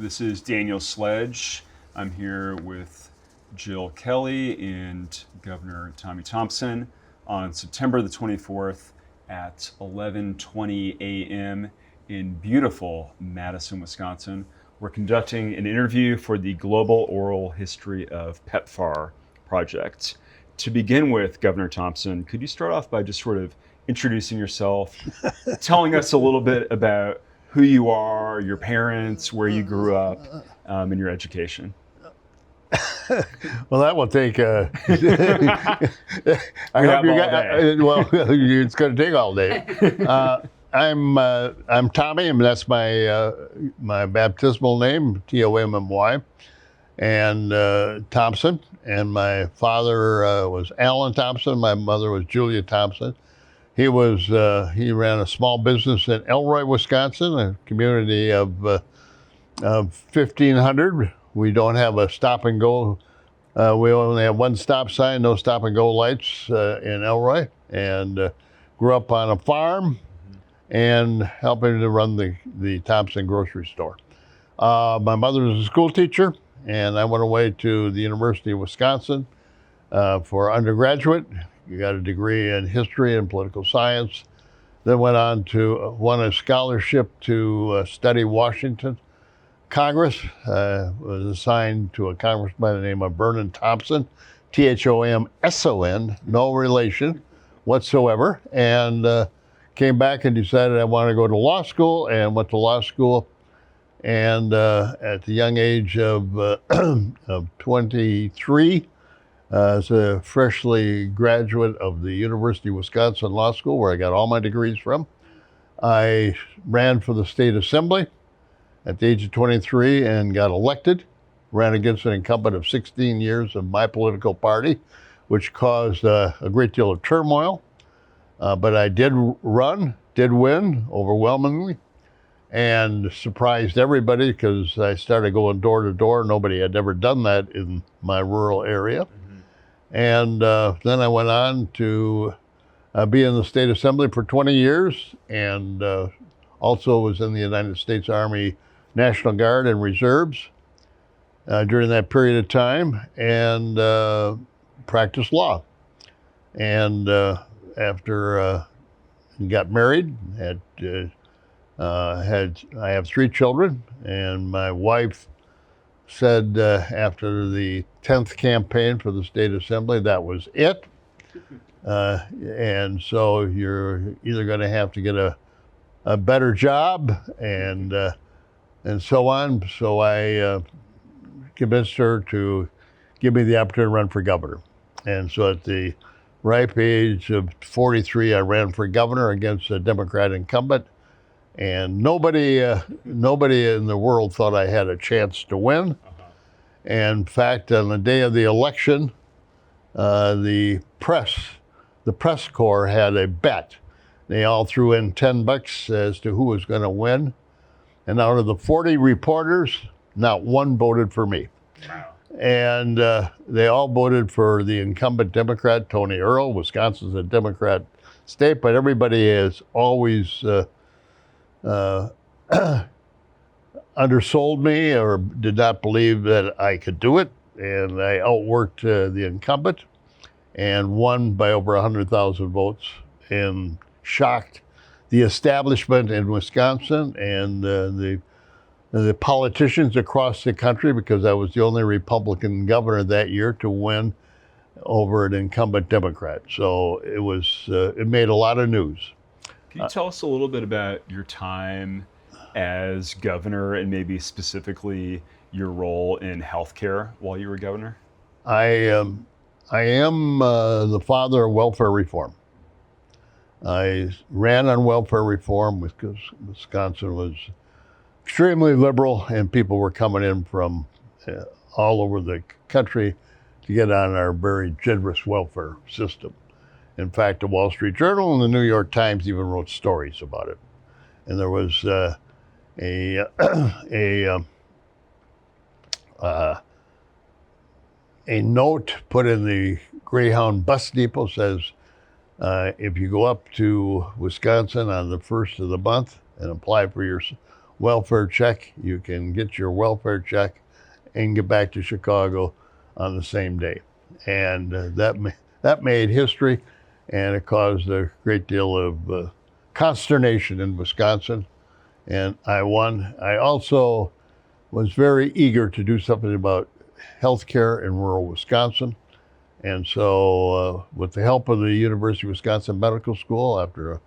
This is Daniel Sledge. I'm here with Jill Kelly and Governor Tommy Thompson on September the 24th at 11:20 a.m. in beautiful Madison, Wisconsin. We're conducting an interview for the Global Oral History of PEPFAR project. To begin with, Governor Thompson, could you start off by just sort of introducing yourself, telling us a little bit about who you are, your parents, where you grew up, and your education? Well, that will take. I hope you got. Well, it's going to take all day. I'm Tommy, and that's my baptismal name, Tommy, and Thompson. And my father was Alan Thompson. My mother was Julia Thompson. He ran a small business in Elroy, Wisconsin, a community of 1,500. We don't have a stop and go. We only have one stop sign, no stop and go lights in Elroy, and grew up on a farm and helping to run the Thompson grocery store. My mother was a school teacher, and I went away to the University of Wisconsin for undergraduate. You got a degree in history and political science. Then went on to won a scholarship to study Washington Congress. Was assigned to a congressman by the name of Vernon Thompson, Thomson, no relation whatsoever, and came back and decided I wanted to go to law school, and went to law school. And at the young age of 23, as a freshly graduate of the University of Wisconsin Law School, where I got all my degrees from, I ran for the state assembly at the age of 23 and got elected. Ran against an incumbent of 16 years of my political party, which caused a great deal of turmoil. But I did win overwhelmingly, and surprised everybody because I started going door to door. Nobody had ever done that in my rural area. And then I went on to be in the state assembly for 20 years, and also was in the United States Army National Guard and Reserves during that period of time, and practiced law. And after got married, I have 3 children, and my wife said after the 10th campaign for the state assembly, that was it. And so you're either going to have to get a better job and so on. So I convinced her to give me the opportunity to run for governor. And so at the ripe age of 43, I ran for governor against a Democrat incumbent. And nobody in the world thought I had a chance to win. And in fact, on the day of the election, the press corps had a bet. They all threw in $10 as to who was going to win. And out of the 40 reporters, not one voted for me. Wow. And they all voted for the incumbent Democrat, Tony Earl. Wisconsin's a Democrat state, but everybody has always undersold me or did not believe that I could do it. And I outworked the incumbent and won by over 100,000 votes, and shocked the establishment in Wisconsin and the politicians across the country, because I was the only Republican governor that year to win over an incumbent Democrat. So it made a lot of news. Can you tell us a little bit about your time as governor, and maybe specifically your role in healthcare while you were governor? I am the father of welfare reform. I ran on welfare reform because Wisconsin was extremely liberal, and people were coming in from all over the country to get on our very generous welfare system. In fact, the Wall Street Journal and the New York Times even wrote stories about it. And there was a note put in the Greyhound bus depot, says, if you go up to Wisconsin on the 1st of the month and apply for your welfare check, you can get your welfare check and get back to Chicago on the same day. And that made history, and it caused a great deal of consternation in Wisconsin. And I won. I also was very eager to do something about healthcare in rural Wisconsin. And so, with the help of the University of Wisconsin Medical School, after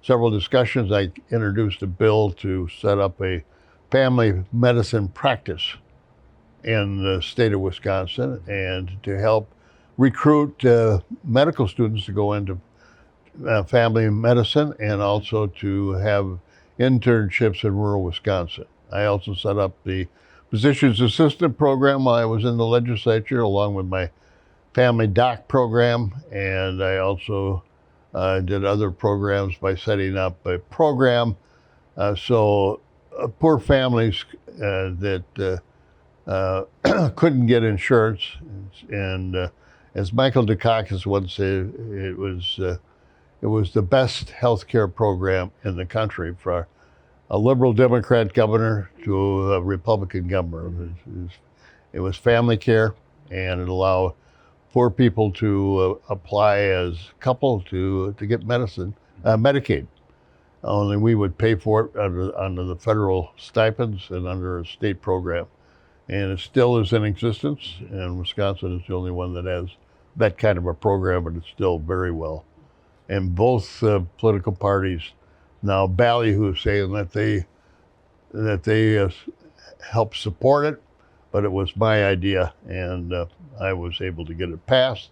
several discussions, I introduced a bill to set up a family medicine practice in the state of Wisconsin, and to help recruit medical students to go into family medicine, and also to have internships in rural Wisconsin. I also set up the physician's assistant program while I was in the legislature, along with my family doc program, and I also did other programs by setting up a program so poor families that couldn't get insurance, and as Michael Dukakis once said, it was the best health care program in the country, for a liberal Democrat governor to a Republican governor. It was family care, and it allowed poor people to apply as a couple to get medicine, Medicaid. Only we would pay for it under the federal stipends and under a state program. And it still is in existence, and Wisconsin is the only one that has that kind of a program, and it's still very well. And both political parties now ballyhoo, saying that they help support it, but it was my idea, and I was able to get it passed.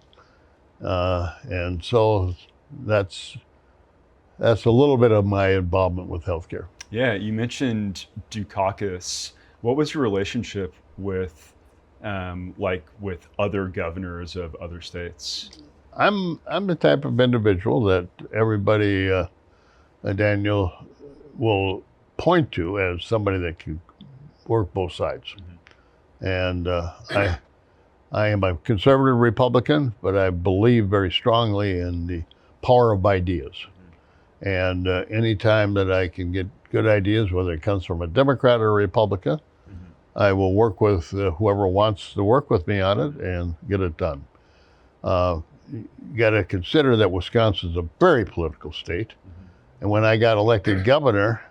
And so that's a little bit of my involvement with healthcare. Yeah, you mentioned Dukakis. What was your relationship with, with other governors of other states? I'm the type of individual that everybody, Daniel, will point to as somebody that can work both sides. Mm-hmm. And I am a conservative Republican, but I believe very strongly in the power of ideas. Mm-hmm. And anytime that I can get good ideas, whether it comes from a Democrat or a Republican, mm-hmm. I will work with whoever wants to work with me on it and get it done. You got to consider that Wisconsin is a very political state. Mm-hmm. And when I got elected governor,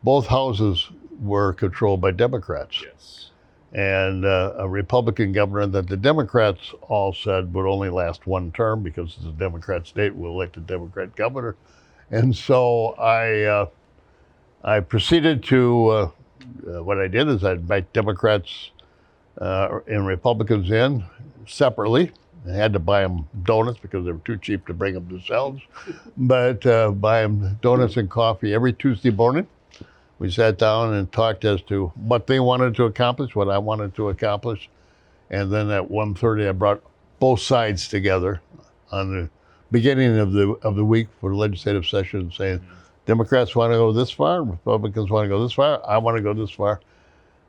both houses were controlled by Democrats. Yes. And a Republican governor that the Democrats all said would only last one term, because it's a Democrat state, we'll elect a Democrat governor. And so I proceeded to, what I did is I'd invite Democrats and Republicans in separately. I had to buy them donuts because they were too cheap to bring them themselves, but buy them donuts and coffee every Tuesday morning. We sat down and talked as to what they wanted to accomplish, what I wanted to accomplish, and then at 1:30 I brought both sides together on the beginning of the week for the legislative session, saying, Democrats want to go this far, Republicans want to go this far, I want to go this far.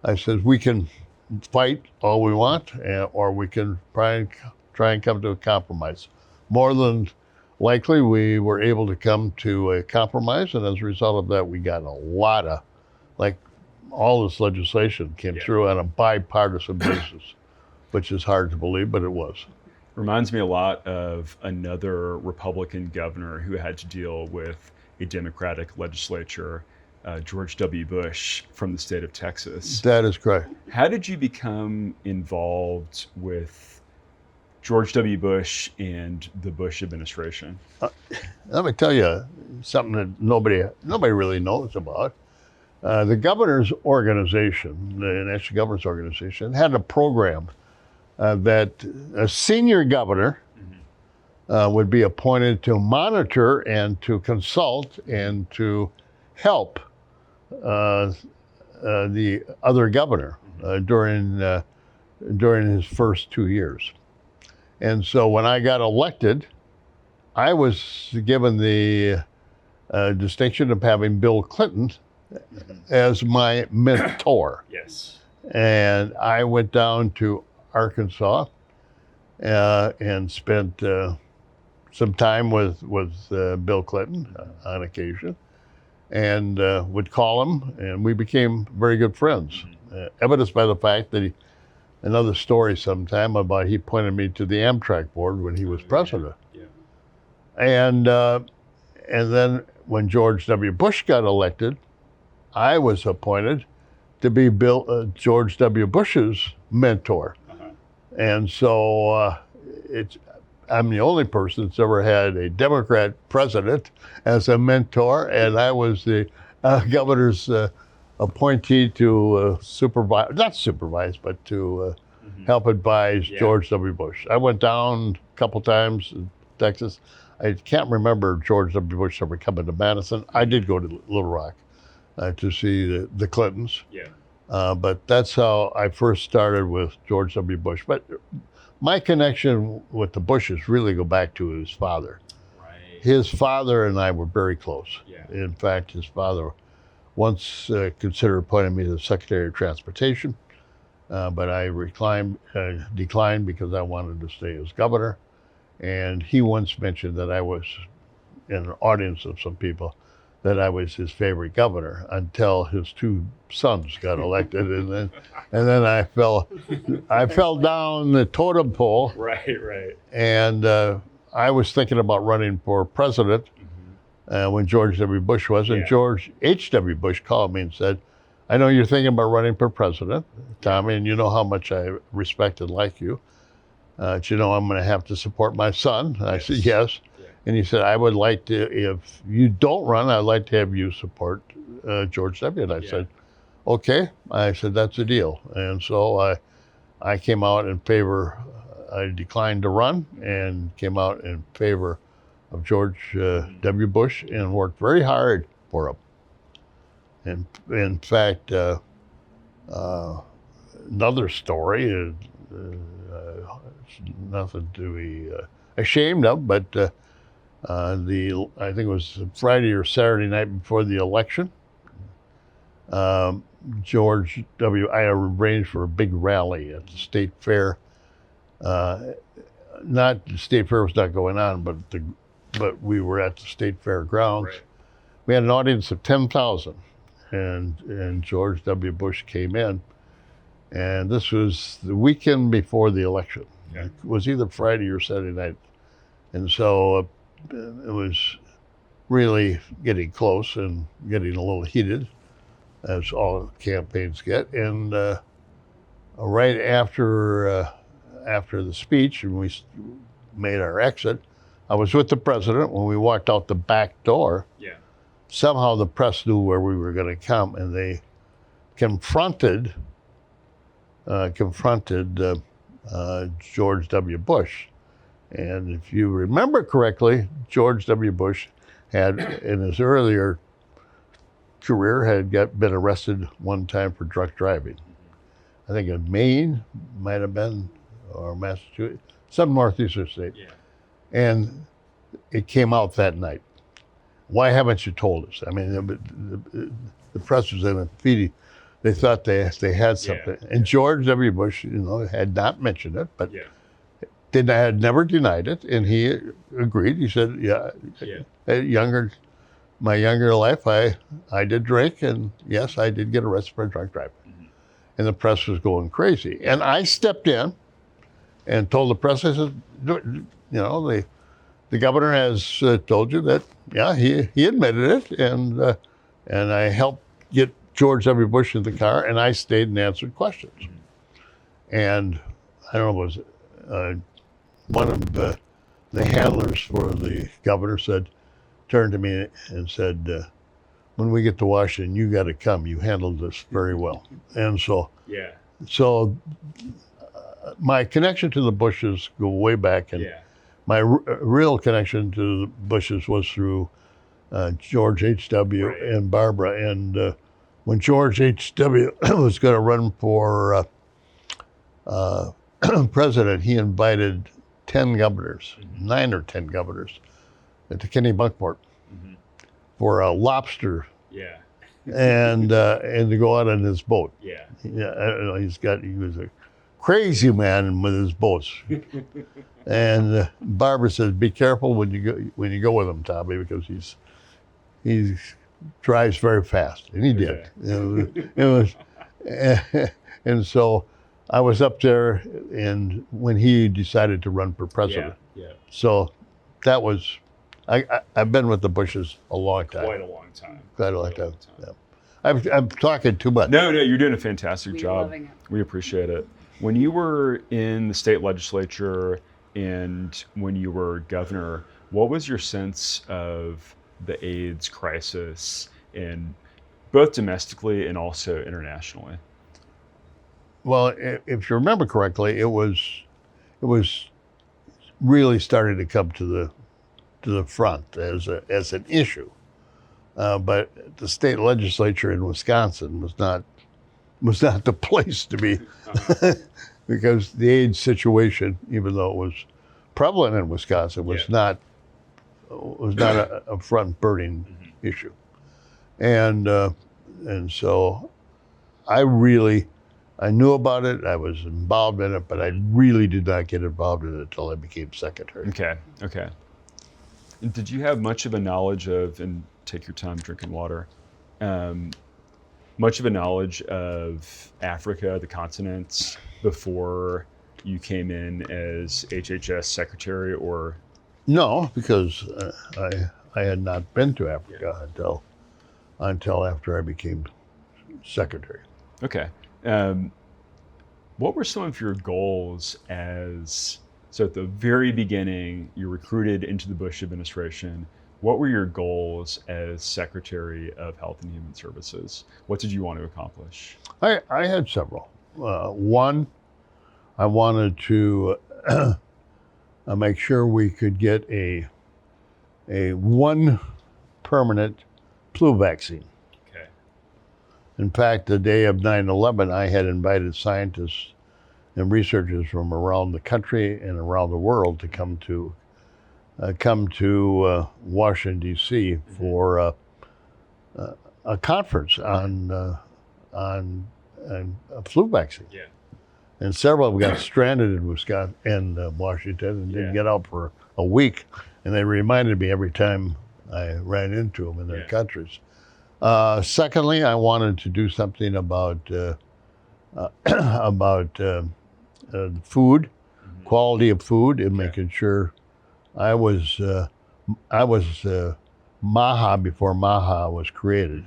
I said, we can fight all we want, or we can try and come to a compromise. More than likely, we were able to come to a compromise, and as a result of that, we got a lot of, all this legislation came through on a bipartisan basis, which is hard to believe, but it was. Reminds me a lot of another Republican governor who had to deal with a Democratic legislature, George W. Bush from the state of Texas. That is correct. How did you become involved with George W. Bush and the Bush administration? Let me tell you something that nobody really knows about. The governor's organization, the National Governors Organization, had a program that a senior governor would be appointed to monitor and to consult and to help the other governor during his first 2 years. And so when I got elected, I was given the distinction of having Bill Clinton as my mentor. Yes. And I went down to Arkansas and spent some time with Bill Clinton on occasion. and would call him, and we became very good friends. Evidenced by the fact that another story sometime about he appointed me to the Amtrak board when he was president. Yeah. And then when George W. Bush got elected, I was appointed to be George W. Bush's mentor. And so I'm the only person that's ever had a Democrat president as a mentor, and I was the governor's appointee to not supervise, but to help advise George W. Bush. I went down a couple times in Texas. I can't remember George W. Bush ever coming to Madison. I did go to Little Rock to see the Clintons. Yeah. But that's how I first started with George W. Bush. But my connection with the Bushes really go back to his father. Right. His father and I were very close. Yeah. In fact, his father once considered appointing me as Secretary of Transportation, but I declined because I wanted to stay as governor. And he once mentioned that I was in an audience of some people that I was his favorite governor until his two sons got elected, and then I fell down the totem pole. Right. And I was thinking about running for president when George W. Bush was, and George H.W. Bush called me and said, "I know you're thinking about running for president, Tommy, and you know how much I respect and like you. You know I'm going to have to support my son." And I said, "Yes." And he said, "I would like to, if you don't run, I'd like to have you support George W." And I said, "Okay." I said, "That's a deal." And so I came out in favor, I declined to run and came out in favor of George W. Bush and worked very hard for him. And in fact, another story, nothing to be ashamed of, but I think it was Friday or Saturday night before the election, George W. I arranged for a big rally at the state fair. Not the state fair was not going on, but we were at the state fair grounds. Right. We had an audience of 10,000, and George W. Bush came in, and this was the weekend before the election. Yeah. It was either Friday or Saturday night, and so it was really getting close and getting a little heated, as all campaigns get. And right after the speech, and we made our exit, I was with the president when we walked out the back door. Yeah. Somehow the press knew where we were going to come, and they confronted George W. Bush. And if you remember correctly, George W. Bush had, in his earlier career, had been arrested one time for drunk driving. I think in Maine, might have been, or Massachusetts, some northeastern state. Yeah. And it came out that night. Why haven't you told us? I mean, the press was in a feedy. They thought they had something. Yeah. And George W. Bush, had not mentioned it, but had never denied it, and he agreed. He said, my younger life, I did drink, and yes, I did get arrested for drunk driving. And the press was going crazy. And I stepped in and told the press, I said, the governor has told you that, he admitted it, and I helped get George W. Bush in the car, and I stayed and answered questions. And I don't know, one of the handlers for the governor turned to me and said, when we get to Washington, you got to come. You handled this very well. And so my connection to the Bushes go way back, and my real connection to the Bushes was through George H.W. and Barbara. And when George H.W. was going to run for president, he invited 10 governors, 9 or 10 governors, to Kennebunkport for a lobster. Yeah. And to go out on his boat. Yeah. Yeah. He was a crazy man with his boats. And Barbara says, "Be careful when you go with him, Tommy, because he's drives very fast, and he did. It was and so I was up there, and when he decided to run for president. Yeah. So that was, I've been with the Bushes a long time. Quite a long time. Quite a long time. Yeah. I'm talking too much. No, you're doing a fantastic job. Loving it. We appreciate it. When you were in the state legislature and when you were governor, what was your sense of the AIDS crisis, in both domestically and also internationally? Well, if you remember correctly, it was really starting to come to the front as an issue. But the state legislature in Wisconsin was not the place to be, because the AIDS situation, even though it was prevalent in Wisconsin, was not a front burning issue, and so I knew about it. I was involved in it, but I really did not get involved in it until I became secretary. Okay. And did you have much of a knowledge of, and take your time drinking water, much of a knowledge of Africa, the continent, before you came in as HHS secretary, or? No, because I had not been to Africa until after I became secretary. Okay. What were some of your goals so at the very beginning, you recruited into the Bush administration. What were your goals as Secretary of Health and Human Services? What did you want to accomplish? I had several. One, I wanted to make sure we could get a one permanent flu vaccine. Okay. In fact, the day of 9/11, I had invited scientists and researchers from around the country and around the world to come to Washington, D.C. for a conference on a flu vaccine. Yeah. And several of them got stranded in Washington, and didn't get out for a week. And they reminded me every time I ran into them in their countries. Secondly, I wanted to do something about food, quality of food, and making sure I was MAHA before MAHA was created,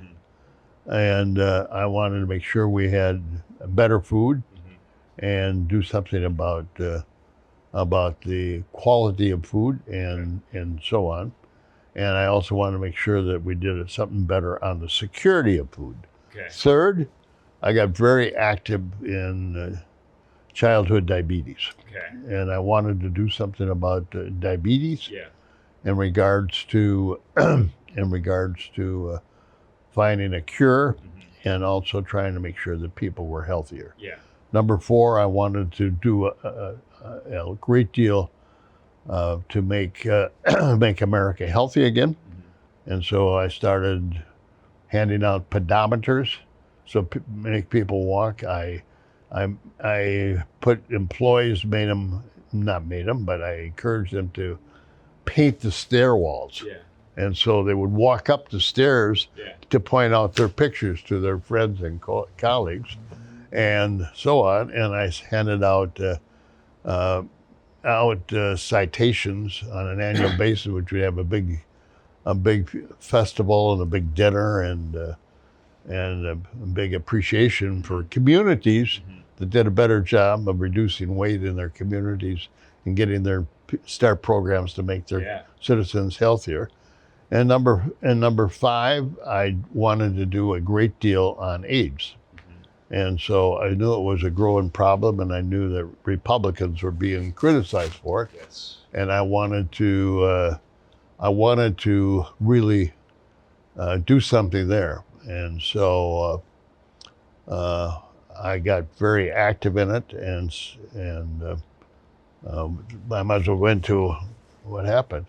and I wanted to make sure we had better food, and do something about the quality of food and so on. And I also wanted to make sure that we did something better on the security of food. Okay. Third, I got very active in childhood diabetes. Okay. And I wanted to do something about diabetes in regards to finding a cure, and also trying to make sure that people were healthier. Yeah. Number 4, I wanted to do a great deal to make America healthy again. And so I started handing out pedometers so make people walk. I put employees, but I encouraged them to paint the stair walls. Yeah. And so they would walk up the stairs to point out their pictures to their friends and colleagues, and so on. And I handed out citations on an annual basis, which we have a big festival and a big dinner and a big appreciation for communities that did a better job of reducing weight in their communities and getting their start programs to make their citizens healthier. And number 5, I wanted to do a great deal on AIDS. And so I knew it was a growing problem, and I knew that Republicans were being criticized for it. Yes. And I wanted to really do something there. And so I got very active in it, and I might as well go into what happened.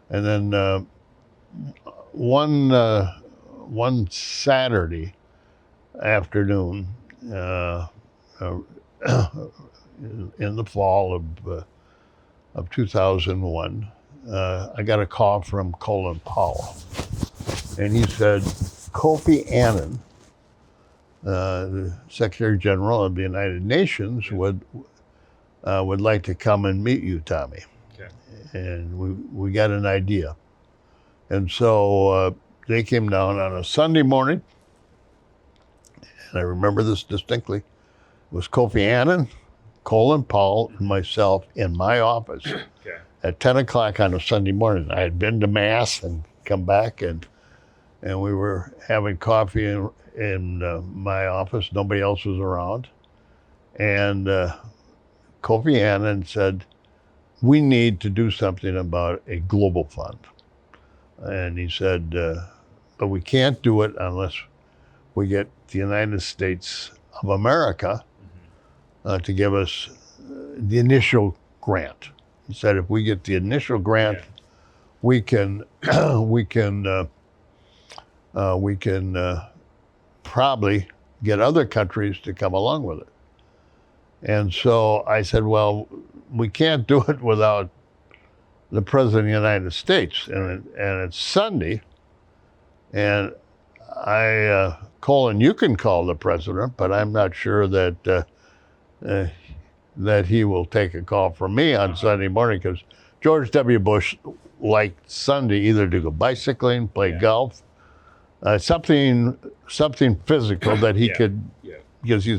And then one Saturday afternoon in the fall of 2001, I got a call from Colin Powell, and he said, Kofi Annan, the Secretary General of the United Nations, would like to come and meet you, Tommy. Okay. And we got an idea. And so they came down on a Sunday morning, and I remember this distinctly. It was Kofi Annan, Colin Powell, and myself in my office at 10 o'clock on a Sunday morning. I had been to Mass and come back, and we were having coffee in my office. Nobody else was around. And Kofi Annan said, we need to do something about a global fund. And he said, but we can't do it unless we get the United States of America to give us the initial grant. He said, if we get the initial grant, we can probably get other countries to come along with it. And so I said, well, we can't do it without the President of the United States. And it's Sunday, and Colin, you can call the President, but I'm not sure that he will take a call from me on Sunday morning, because George W. Bush liked Sunday either to go bicycling, play golf, something physical that he could, because he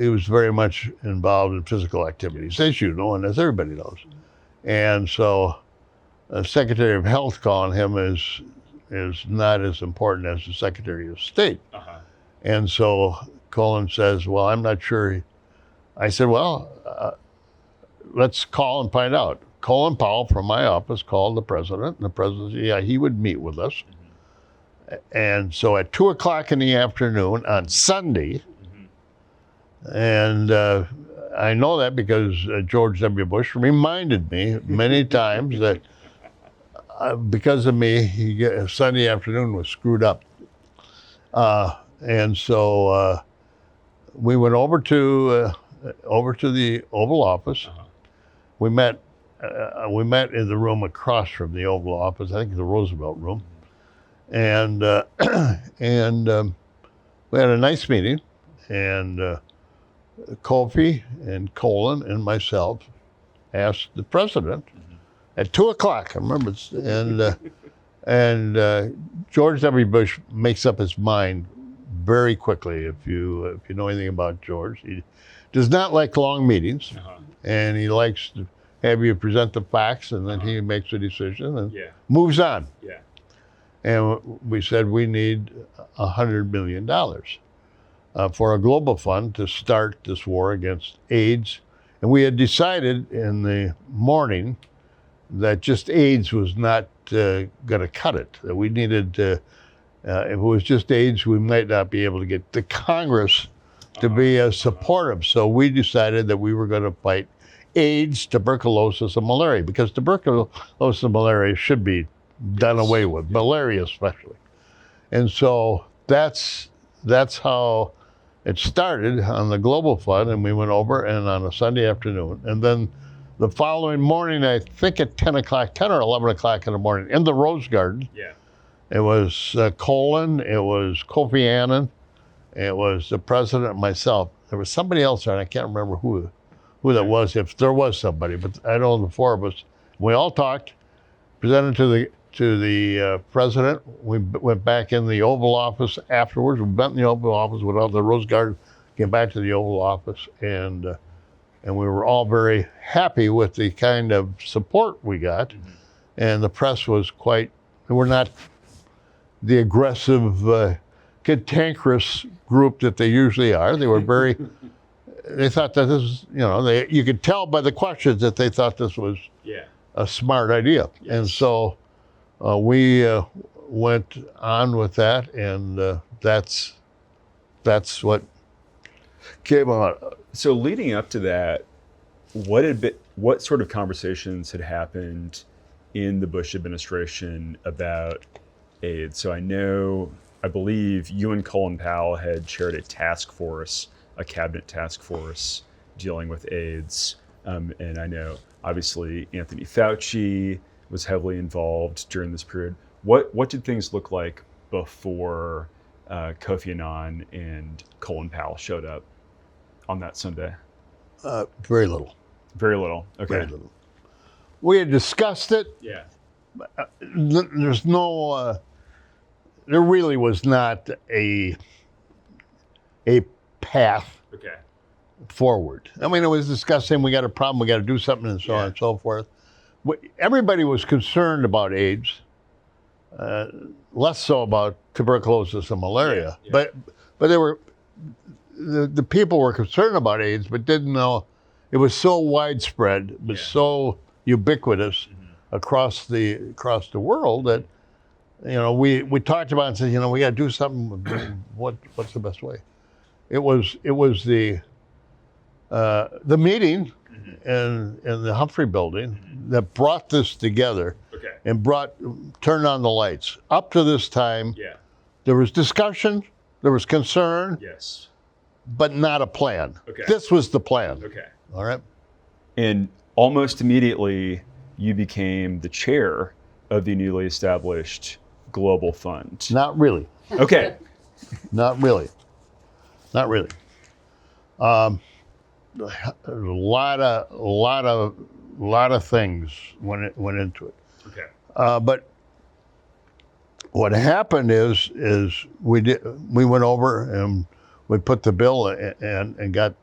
was very much involved in physical activities, as you know, and as everybody knows. And so Secretary of Health calling him is not as important as the Secretary of State. And so Colin says, well, I'm not sure. I said, well, let's call and find out. Colin Powell from my office called the President, and the President said, he would meet with us. And so at 2 o'clock in the afternoon on Sunday, and I know that because George W. Bush reminded me many times that because of me, Sunday afternoon was screwed up. And so we went over to the Oval Office. We met in the room across from the Oval Office, I think the Roosevelt Room, and we had a nice meeting, and Kofi and Colin and myself asked the President at 2 o'clock, I remember, and George W. Bush makes up his mind very quickly. If you know anything about George, he does not like long meetings, and he likes to have you present the facts, and then he makes a decision and moves on. And we said we need $100 million for a global fund to start this war against AIDS. And we had decided in the morning that just AIDS was not going to cut it. That we needed to, if it was just AIDS, we might not be able to get the Congress to be supportive. So we decided that we were going to fight AIDS, tuberculosis, and malaria, because tuberculosis and malaria should be done away with, malaria especially. And so that's how it started on the Global Fund, and we went over and on a Sunday afternoon. And then the following morning, I think at 10 or 11 o'clock in the morning, in the Rose Garden, it was Colin, it was Kofi Annan, it was the President and myself. There was somebody else there, and I can't remember who that was, if there was somebody, but I know the four of us. We all talked, presented to the President. We went back in the Oval Office afterwards. We went in the Oval Office, went out to the Rose Garden, came back to the Oval Office, and we were all very happy with the kind of support we got. And the press was we're not the aggressive, cantankerous group that they usually are. They were very, they thought that this was, you could tell by the questions that they thought this was a smart idea. And so we went on with that, and that's what came out. So leading up to that, what sort of conversations had happened in the Bush administration about AIDS? So I believe you and Colin Powell had chaired a cabinet task force dealing with AIDS. And I know, obviously, Anthony Fauci was heavily involved during this period. What did things look like before Kofi Annan and Colin Powell showed up on that Sunday? Very little. Very little. Okay. Very little. We had discussed it. Yeah. There's no. There really was not a path Okay. forward. I mean, it was discussing we got a problem, we got to do something, and so on and so forth. Everybody was concerned about AIDS, less so about tuberculosis and malaria. Yeah. But they were the people were concerned about AIDS, but didn't know it was so widespread, it was so ubiquitous across the world that we talked about it and said, we got to do something. What's the best way? It was the meeting in the Humphrey Building that brought this together and turned on the lights. Up to this time, there was discussion, there was concern, but not a plan. This was the plan. All right. And almost immediately, you became the chair of the newly established Global Fund. Not really. Okay. Not really. Not really. A lot of things went into it. Okay. But what happened is we went over and we put the bill and got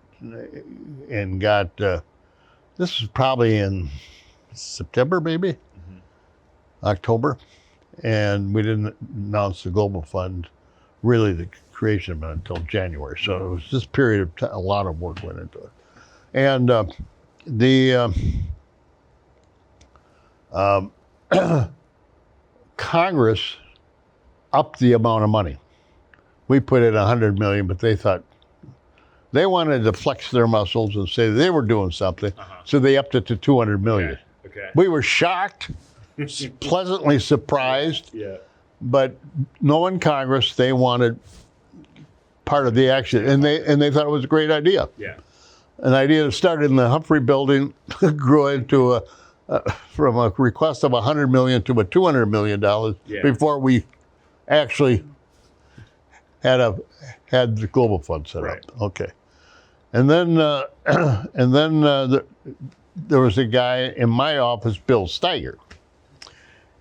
this was probably in September, maybe October, and we didn't announce the Global Fund, really the creation of it, until January. So it was this period of a lot of work went into it, and Congress upped the amount of money. We put in $100 million, but they thought they wanted to flex their muscles and say they were doing something, so they upped it to $200 million. Okay. We were shocked, pleasantly surprised, but knowing Congress, they wanted part of the action, and they thought it was a great idea. Yeah. An idea that started in the Humphrey Building grew into from a request of $100 million to a $200 million before we actually had the Global Fund set up. Okay, and then there was a guy in my office, Bill Steiger,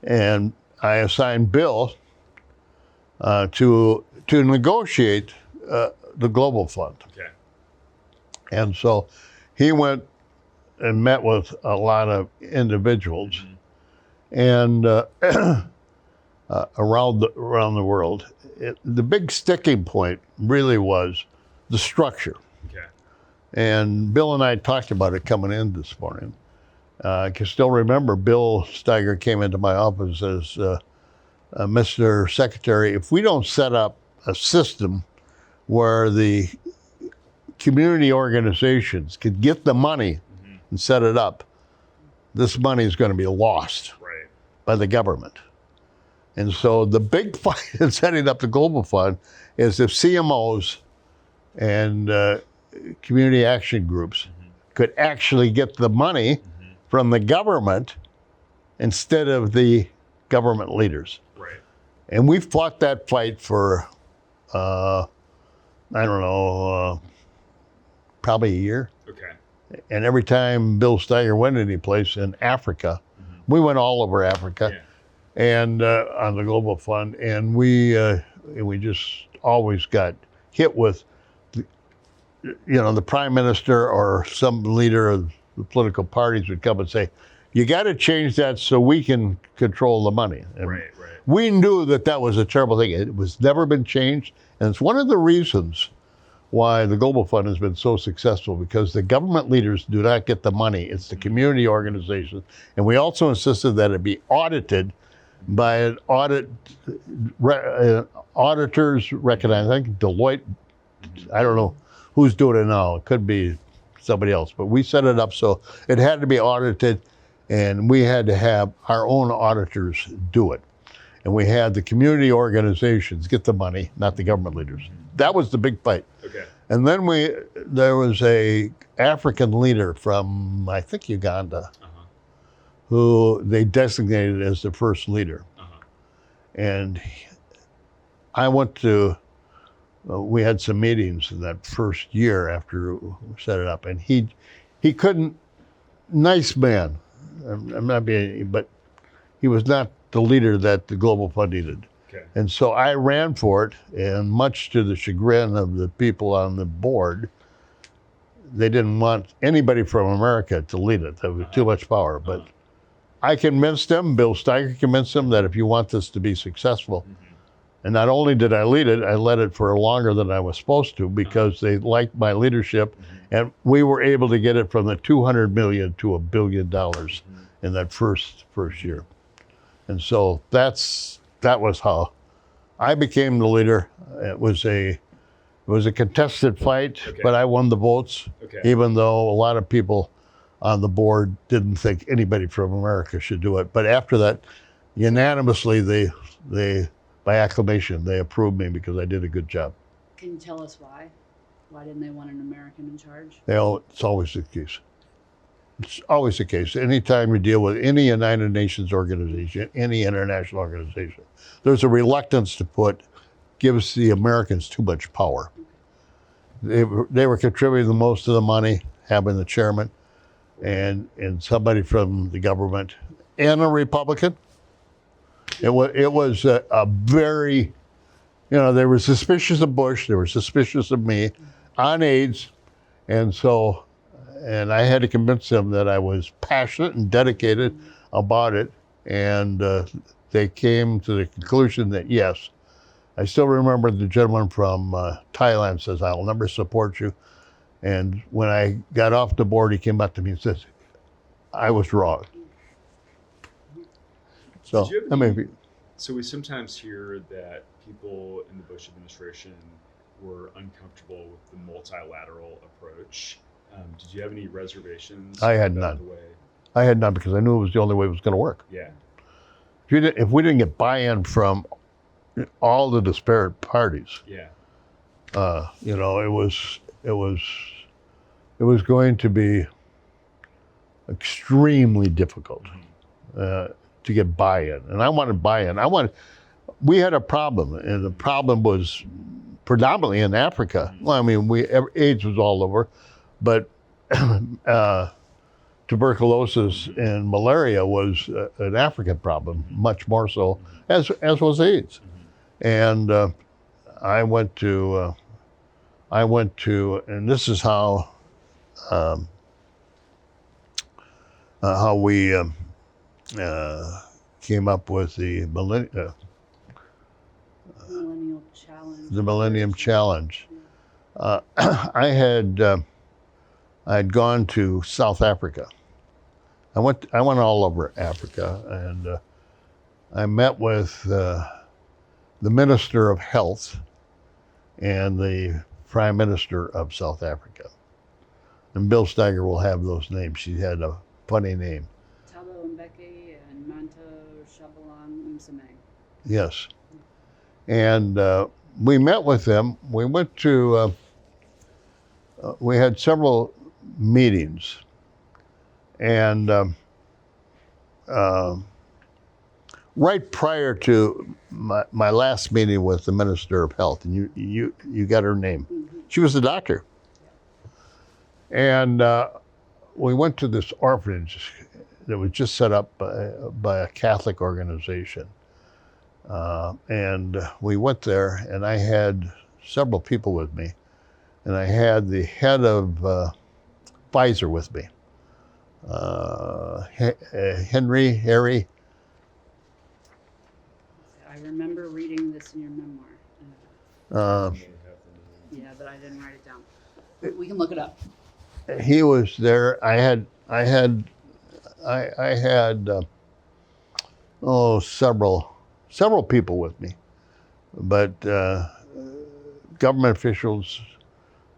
and I assigned Bill to negotiate the Global Fund. Okay. And so he went and met with a lot of individuals and around the world. The big sticking point really was the structure. Okay. And Bill and I talked about it coming in this morning. I can still remember Bill Steiger came into my office as Mr. Secretary, if we don't set up a system where the community organizations could get the money and set it up, this money is going to be lost by the government. And so the big fight in setting up the Global Fund is if CMOs and community action groups could actually get the money from the government instead of the government leaders. Right. And we fought that fight for, I don't know, probably a year. Okay. And every time Bill Steiger went any place in Africa, we went all over Africa, and on the Global Fund, and we just always got hit with, the prime minister or some leader of the political parties would come and say, "You got to change that so we can control the money." And we knew that was a terrible thing. It was never been changed, and it's one of the reasons why the Global Fund has been so successful, because the government leaders do not get the money. It's the community organizations. And we also insisted that it be audited by an auditors recognized. I think Deloitte, I don't know who's doing it now. It could be somebody else. But we set it up so it had to be audited, and we had to have our own auditors do it. And we had the community organizations get the money, not the government leaders. That was the big fight. Okay. And then there was a African leader from, I think, Uganda, who they designated as the first leader. And I went to, we had some meetings in that first year after we set it up, and he couldn't, nice man, I'm not being, but he was not the leader that the Global Fund needed. Okay. And so I ran for it, and much to the chagrin of the people on the board, they didn't want anybody from America to lead it. There was too much power. But I convinced them, Bill Steiger convinced them, that if you want this to be successful, and not only did I lead it, I led it for longer than I was supposed to because they liked my leadership, and we were able to get it from the $200 million to $1 billion in that first year. And so that was how I became the leader. It was a contested fight, but I won the votes, even though a lot of people on the board didn't think anybody from America should do it. But after that, unanimously, they by acclamation, they approved me because I did a good job. Can you tell us why? Why didn't they want an American in charge? It's always the case. It's always the case. Anytime you deal with any United Nations organization, any international organization, there's a reluctance to gives the Americans too much power. They were contributing the most of the money, having the chairman and somebody from the government and a Republican. It was a very, they were suspicious of Bush, they were suspicious of me on AIDS, and I had to convince them that I was passionate and dedicated about it, and they came to the conclusion that yes. I still remember the gentleman from Thailand says, "I'll never support you," and when I got off the board, he came up to me and says, "I was wrong." So, So we sometimes hear that people in the Bush administration were uncomfortable with the multilateral approach. Did you have any reservations? I had none. I had none because I knew it was the only way it was going to work. Yeah. If we didn't get buy-in from all the disparate parties, it was going to be extremely difficult to get buy-in, and I wanted buy-in. We had a problem, and the problem was predominantly in Africa. Well, I mean, AIDS was all over, but tuberculosis and malaria was an African problem, much more so, as was AIDS. And I went to, and this is how we came up with the Millennium Challenge. I had gone to South Africa. I went all over Africa, and I met with the Minister of Health and the Prime Minister of South Africa. And Bill Steiger will have those names. She had a funny name. Thabo Mbeki and Manto Shabalala Msame. Yes. And we met with them. We went to, we had several meetings. And right prior to my last meeting with the Minister of Health, and you got her name. She was a doctor. And we went to this orphanage that was just set up by a Catholic organization. And we went there, and I had several people with me. And I had the head of Pfizer with me, Harry. I remember reading this in your memoir. Yeah, but I didn't write it down. We can look it up. He was there. I had several people with me, but government officials,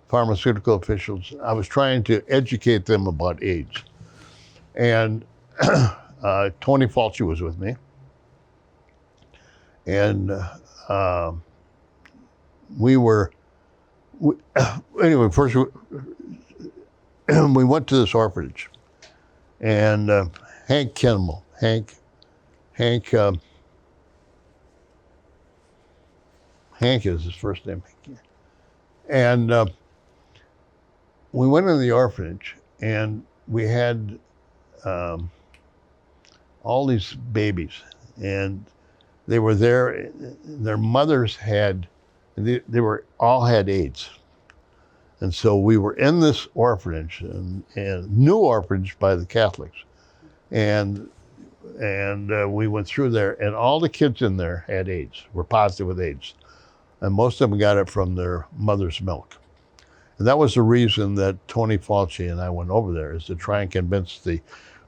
pharmaceutical officials. I was trying to educate them about AIDS, and Tony Fauci was with me, and anyway. First, we went to this orphanage, and Hank Kimmel, Hank Hank is his first name. And we went in the orphanage, and we had all these babies, and they were there. Their mothers they were all had AIDS. And so we were in this orphanage, and new orphanage by the Catholics. And we went through there, and all the kids in there had AIDS, were positive with AIDS. And most of them got it from their mother's milk. And that was the reason that Tony Fauci and I went over there, is to try and convince the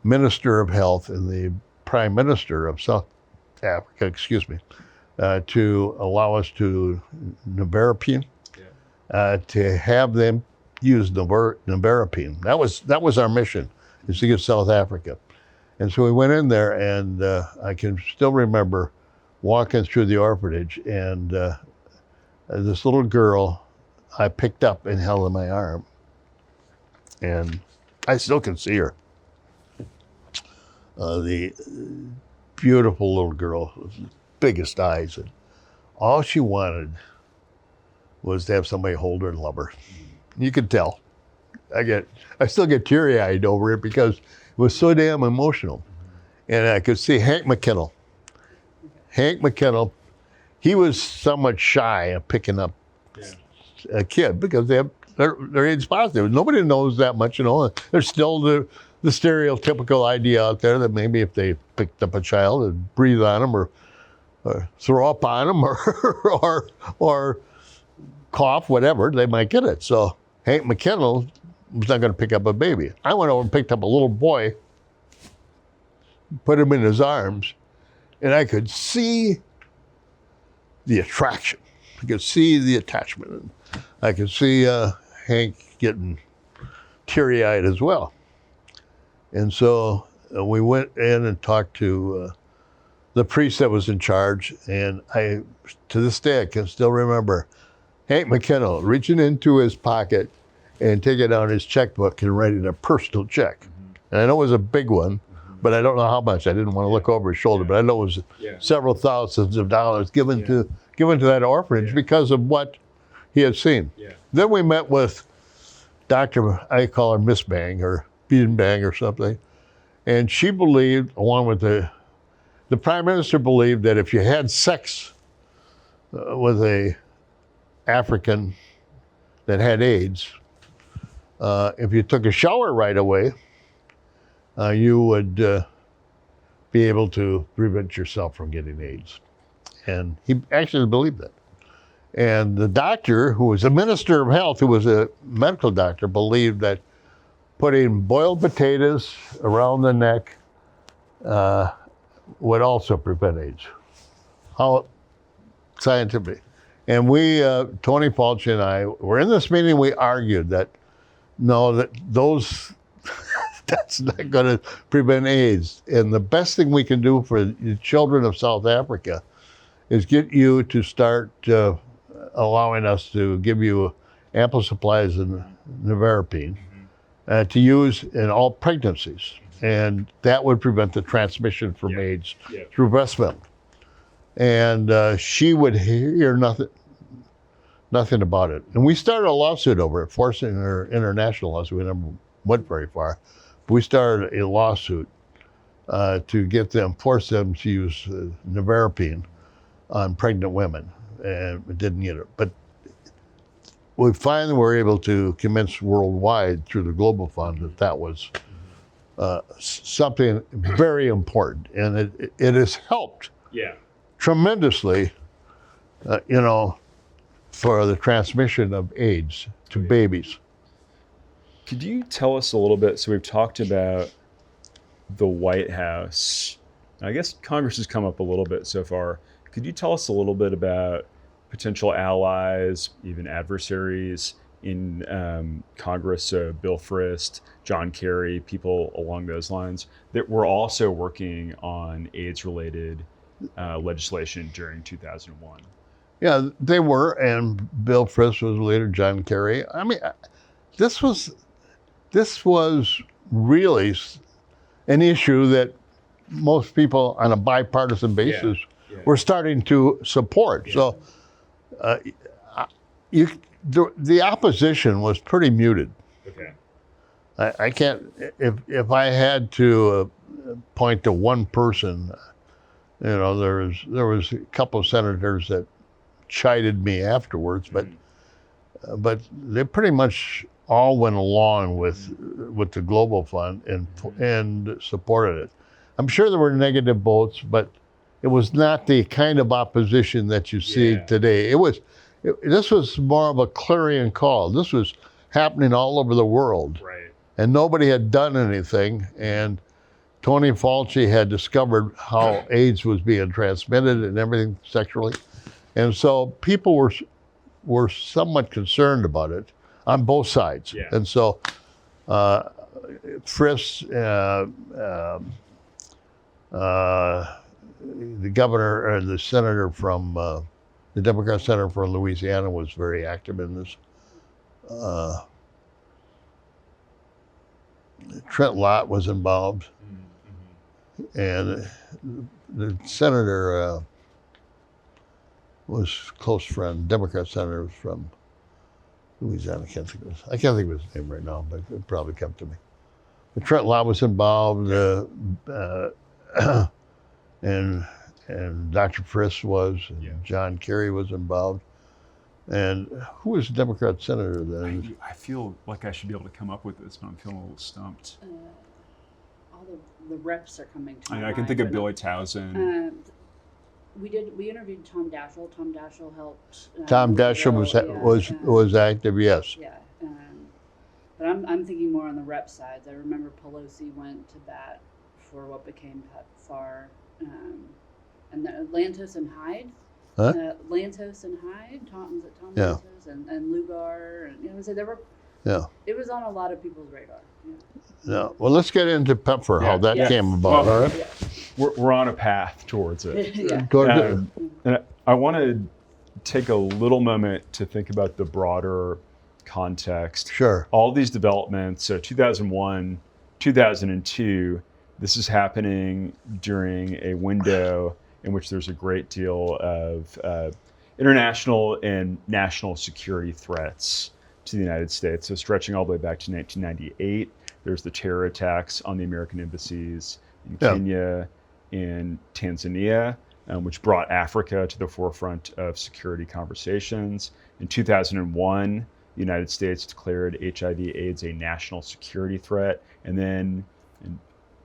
Minister of Health and the Prime Minister of South Africa, to allow us to nevirapine, to have them use nevirapine. That was our mission, is to get South Africa. And so we went in there, and I can still remember walking through the orphanage, and this little girl I picked up and held in my arm, and I still can see her. The beautiful little girl with the biggest eyes, and all she wanted was to have somebody hold her and love her. You could tell. I still get teary-eyed over it because it was so damn emotional. And I could see Hank McKinnell. Hank McKinnell, he was somewhat shy of picking up a kid because they're AIDS positive. Nobody knows that much, There's still the stereotypical idea out there that maybe if they picked up a child and breathe on them or throw up on them or cough, whatever, they might get it. So Hank McKinnell was not going to pick up a baby. I went over and picked up a little boy, put him in his arms, and I could see the attraction. I could see the attachment. And I could see Hank getting teary-eyed as well. And so we went in and talked to the priest that was in charge, and to this day, I can still remember Hank McKinnell reaching into his pocket and taking out his checkbook and writing a personal check. Mm-hmm. And I know it was a big one, but I don't know how much. I didn't want to look over his shoulder, but I know it was several thousands of dollars given to that orphanage because of what he had seen. Yeah. Then we met with Dr. I call her Miss Bang or Bean Bang or something, and she believed, along with the Prime Minister believed, that if you had sex with a African that had AIDS, if you took a shower right away, you would be able to prevent yourself from getting AIDS. And he actually believed that. And the doctor, who was a minister of health, who was a medical doctor, believed that putting boiled potatoes around the neck would also prevent AIDS. How scientific. And we, Tony Fauci and I, were in this meeting. We argued that that's not going to prevent AIDS. And the best thing we can do for the children of South Africa is get you to start allowing us to give you ample supplies of nevirapine to use in all pregnancies. And that would prevent the transmission from AIDS through breast milk. And she would hear nothing about it. And we started a lawsuit over it, forcing her international lawsuit. We never went very far. But we started a lawsuit to force them to use nevirapine on pregnant women, and it didn't get it. But we finally were able to convince worldwide through the Global Fund that was something very important, and it has helped tremendously, for the transmission of AIDS to babies. Could you tell us a little bit? So we've talked about the White House. I guess Congress has come up a little bit so far. Could you tell us a little bit about potential allies, even adversaries in Congress? So Bill Frist, John Kerry, people along those lines that were also working on AIDS-related legislation during 2001. Yeah, they were, and Bill Frist was the leader, John Kerry. I mean, this was really an issue that most people on a bipartisan basis were starting to support. So uh, you the opposition was pretty muted. Okay. I can't if I had to point to one person, there was a couple of senators that chided me afterwards, but they pretty much all went along with the Global Fund and supported it. I'm sure there were negative votes, but it was not the kind of opposition that you see today. This was more of a clarion call. This was happening all over the world. Right. And nobody had done anything. And Tony Fauci had discovered how AIDS was being transmitted and everything sexually. And so people were somewhat concerned about it on both sides. Yeah. And so Frist, the governor or the senator from the Democrat senator from Louisiana was very active in this. Trent Lott was involved, and the senator was a close friend. Democrat senator was from Louisiana. I can't think of his name right now, but it probably come to me. But Trent Lott was involved, and Dr. Frist was, and John Kerry was involved. And who was the Democrat senator then? I feel like I should be able to come up with this, but I'm feeling a little stumped. All the reps are coming to me. I can think of Billy Towson. We interviewed Tom Daschle. Tom Daschle helped. Tom Daschle was active, yes. Yeah, but I'm thinking more on the rep sides. I remember Pelosi went to bat for what became PEPFAR, and the Lantos and Hyde. Huh? Lantos and Hyde, Tom Yeah. Lantos and Lugar, and so there were. Yeah. It was on a lot of people's radar. Yeah. No. Well, let's get into PEPFAR, how that came about. Well, All right. Yeah. We're on a path towards it. Yeah. Go ahead. And I want to take a little moment to think about the broader context. Sure. All these developments, so 2001, 2002, this is happening during a window in which there's a great deal of international and national security threats to the United States. So stretching all the way back to 1998, there's the terror attacks on the American embassies in Kenya and Tanzania, which brought Africa to the forefront of security conversations. In 2001, the United States declared HIV/AIDS a national security threat. And then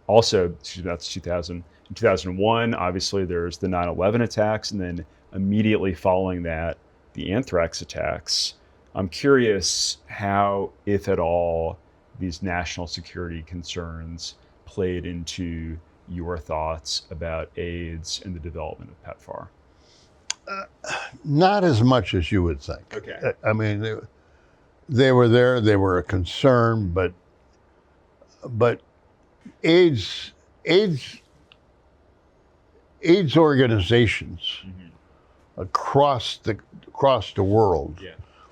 also, that's 2000. In 2001, obviously, there's the 9/11 attacks, and then immediately following that, the anthrax attacks. I'm curious how, if at all, these national security concerns played into your thoughts about AIDS and the development of PEPFAR. Not as much as you would think. Okay. I mean, they were there. They were a concern, but AIDS organizations across the world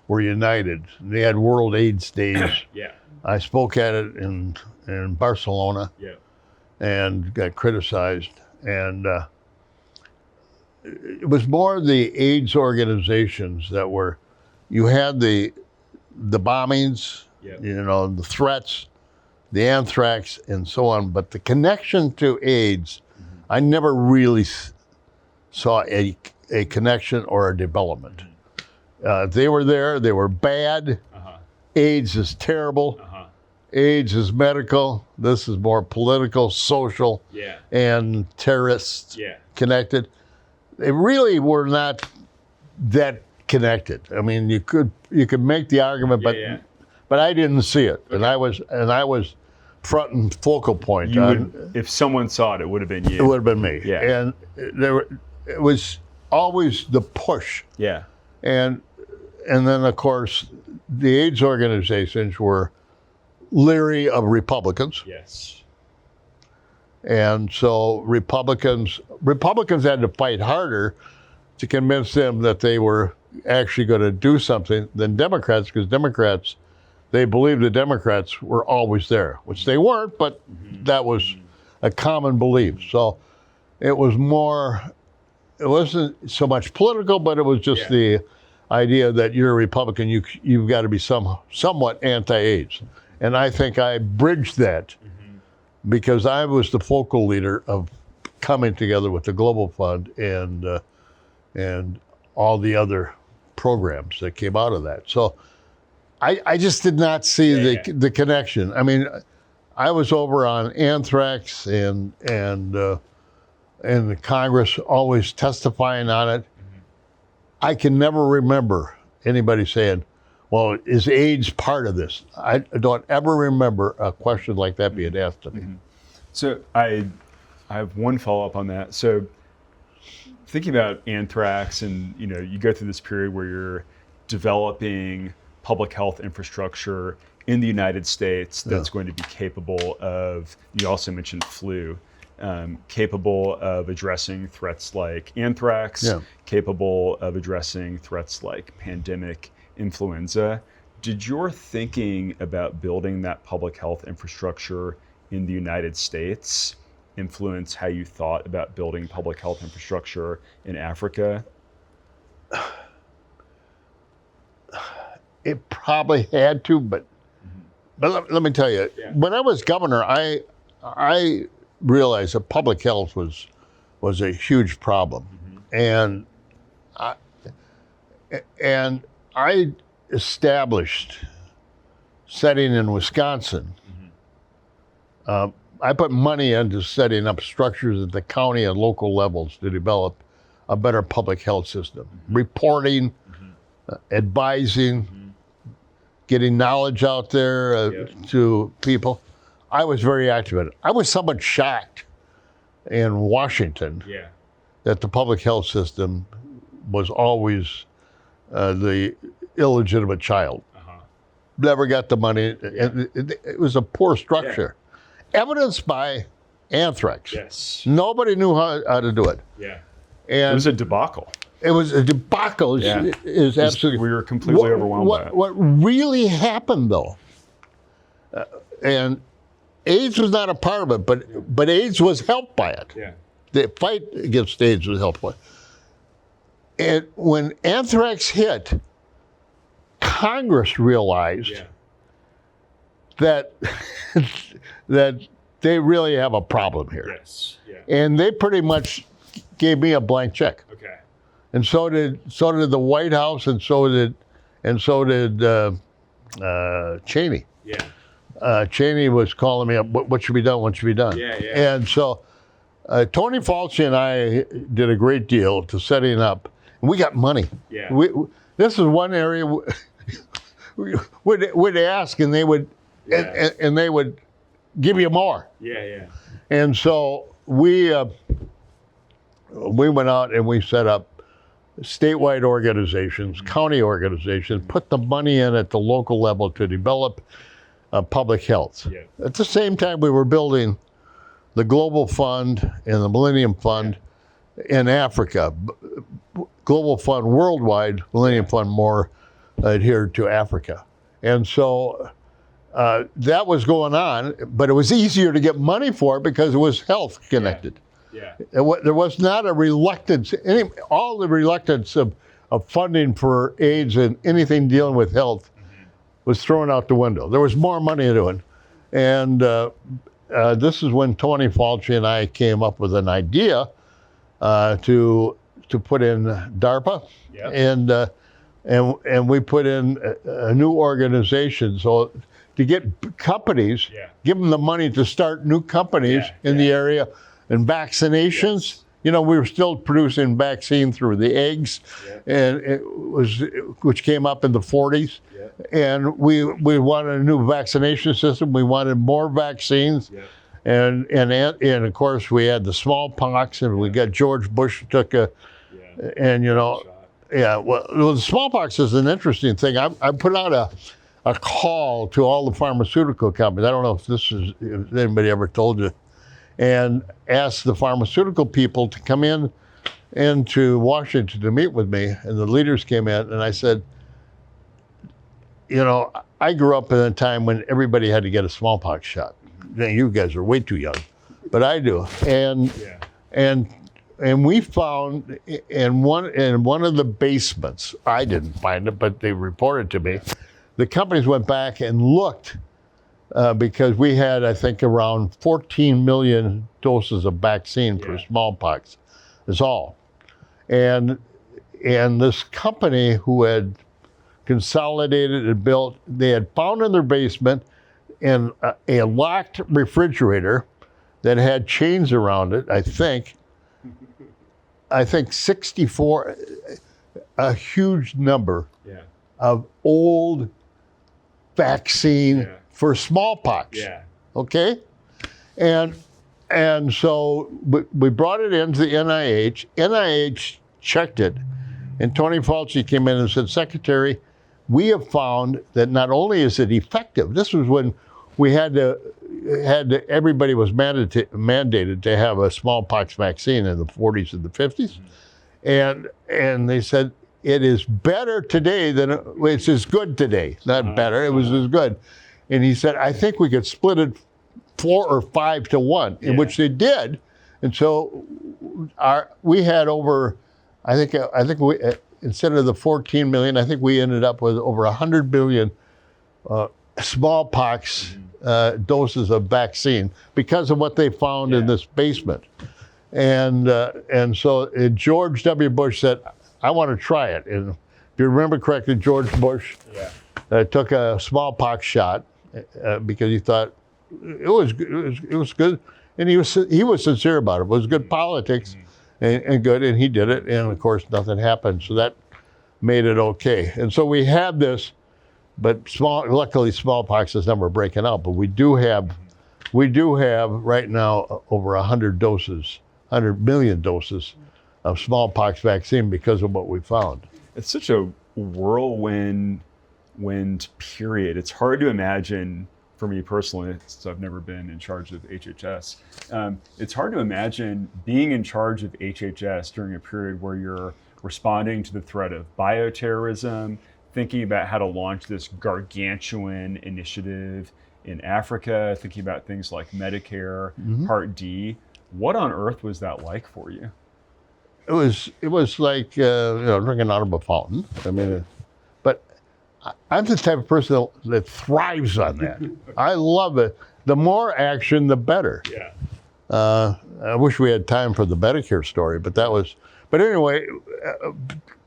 were united. They had World AIDS Days. I spoke at it in Barcelona and got criticized. And it was more the AIDS organizations that were, you had the bombings, the threats, the anthrax, and so on. But the connection to AIDS, I never really saw a connection or a development. They were there. They were bad. AIDS is terrible. AIDS is medical. This is more political, social, and terrorist connected. They really were not that connected. I mean, you could make the argument, but I didn't see it, and I was front and focal point. If someone saw it, it would have been you. It would have been me. Yeah. And it was always the push. Yeah. And then, of course, the AIDS organizations were leery of Republicans. Yes. And so Republicans had to fight harder to convince them that they were actually going to do something than Democrats, because Democrats, they believed the Democrats were always there, which they weren't, but that was a common belief. So it was more, it wasn't so much political, but it was just the idea that you're a Republican, you've got to be somewhat anti-AIDS. And I think I bridged that because I was the focal leader of coming together with the Global Fund and all the other programs that came out of that. So I just did not see the connection. I mean, I was over on anthrax and the Congress always testifying on it. I can never remember anybody saying, well, is AIDS part of this? I don't ever remember a question like that being asked to me. So I have one follow-up on that. So thinking about anthrax, and you go through this period where you're developing public health infrastructure in the United States that's going to be capable of, you also mentioned flu, capable of addressing threats like anthrax, capable of addressing threats like pandemic influenza. Did your thinking about building that public health infrastructure in the United States influence how you thought about building public health infrastructure in Africa? It probably had to, but let me tell you, when I was governor, I realized that public health was a huge problem, and I established setting in Wisconsin. I put money into setting up structures at the county and local levels to develop a better public health system, reporting, advising, getting knowledge out there to people. I was very active in it. I was somewhat shocked in Washington that the public health system was always the illegitimate child. Never got the money. It was a poor structure. Evidenced by anthrax. Yes. Nobody knew how to do it. And it was a debacle. It was a debacle. Is absolutely. We were completely overwhelmed by it. What really happened, though, and AIDS was not a part of it, but AIDS was helped by it. The fight against AIDS was helped by it. And when anthrax hit, Congress realized that they really have a problem here. And they pretty much gave me a blank check. And so did the White House, and so did Cheney. Cheney was calling me up. What should be done? What should be done? And so Tony Fauci and I did a great deal to setting up. And we got money. This is one area we'd ask, and they would and they would give you more. And so we went out and we set up statewide organizations, county organizations, put the money in at the local level to develop public health. At the same time, we were building the Global Fund and the Millennium Fund in Africa. Global Fund worldwide, Millennium Fund more adhered to Africa. And so that was going on, but it was easier to get money for it because it was health connected. There was not a reluctance, all the reluctance of funding for AIDS and anything dealing with health was thrown out the window. There was more money doing. And this is when Tony Fauci and I came up with an idea to put in DARPA. And we put in a new organization. So to get companies, give them the money to start new companies in the area. And vaccinations, we were still producing vaccine through the eggs, and which came up in the 40s. And we wanted a new vaccination system. We wanted more vaccines, and of course we had the smallpox, and we got George Bush took the smallpox is an interesting thing. I put out a call to all the pharmaceutical companies. I don't know if anybody ever told you. And asked the pharmaceutical people to come into Washington to meet with me, and the leaders came in, and I said, I grew up in a time when everybody had to get a smallpox shot. Now, you guys are way too young, but I do. And we found in one of the basements, I didn't find it, but they reported to me, the companies went back and looked because we had, I think, around 14 million doses of vaccine for smallpox. That's all. And this company who had consolidated and built, they had found in their basement in a locked refrigerator that had chains around it, I think 64, a huge number of old vaccine for smallpox. Okay? And so we brought it into the NIH. NIH checked it, and Tony Fauci came in and said, Secretary, we have found that not only is it effective, this was when we everybody was mandated to have a smallpox vaccine in the 40s and the 50s. And they said, it is better today than, it's as good today, not better, it was as good. And he said, I think we could split it 4 or 5 to 1, in which they did. And so we had over, I think we, instead of the 14 million, I think we ended up with over 100 billion smallpox doses of vaccine because of what they found in this basement. And so George W. Bush said, I want to try it. And if you remember correctly, George Bush took a smallpox shot because he thought it was good. And he was sincere about it. It was good politics and good, and he did it. And of course, nothing happened. So that made it okay. And so we had this, but luckily smallpox is never breaking out. But we do have right now over 100 million doses of smallpox vaccine because of what we found. It's such a whirlwind period. It's hard to imagine, for me personally, since I've never been in charge of HHS, it's hard to imagine being in charge of HHS during a period where you're responding to the threat of bioterrorism, thinking about how to launch this gargantuan initiative in Africa, thinking about things like Medicare, Part D. What on earth was that like for you? It was like drinking out of a fountain. I mean, but I'm the type of person that thrives on that. I love it. The more action, the better. I wish we had time for the Medicare story, but anyway,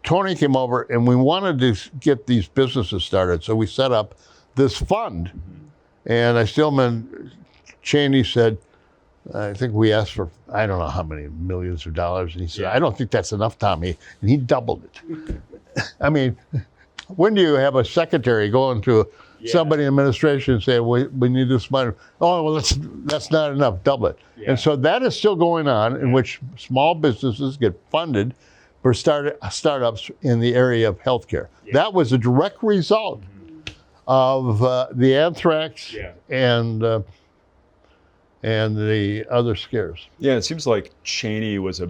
Tony came over and we wanted to get these businesses started, so we set up this fund. And I still remember Cheney said, I think we asked for, I don't know how many millions of dollars. And he said, I don't think that's enough, Tommy. And he doubled it. I mean, when do you have a secretary going to somebody in administration and say, we need this money? Oh, well, that's not enough, double it. And so that is still going on, in which small businesses get funded for startups in the area of healthcare. That was a direct result of the anthrax and the other scares. Yeah, it seems like Cheney was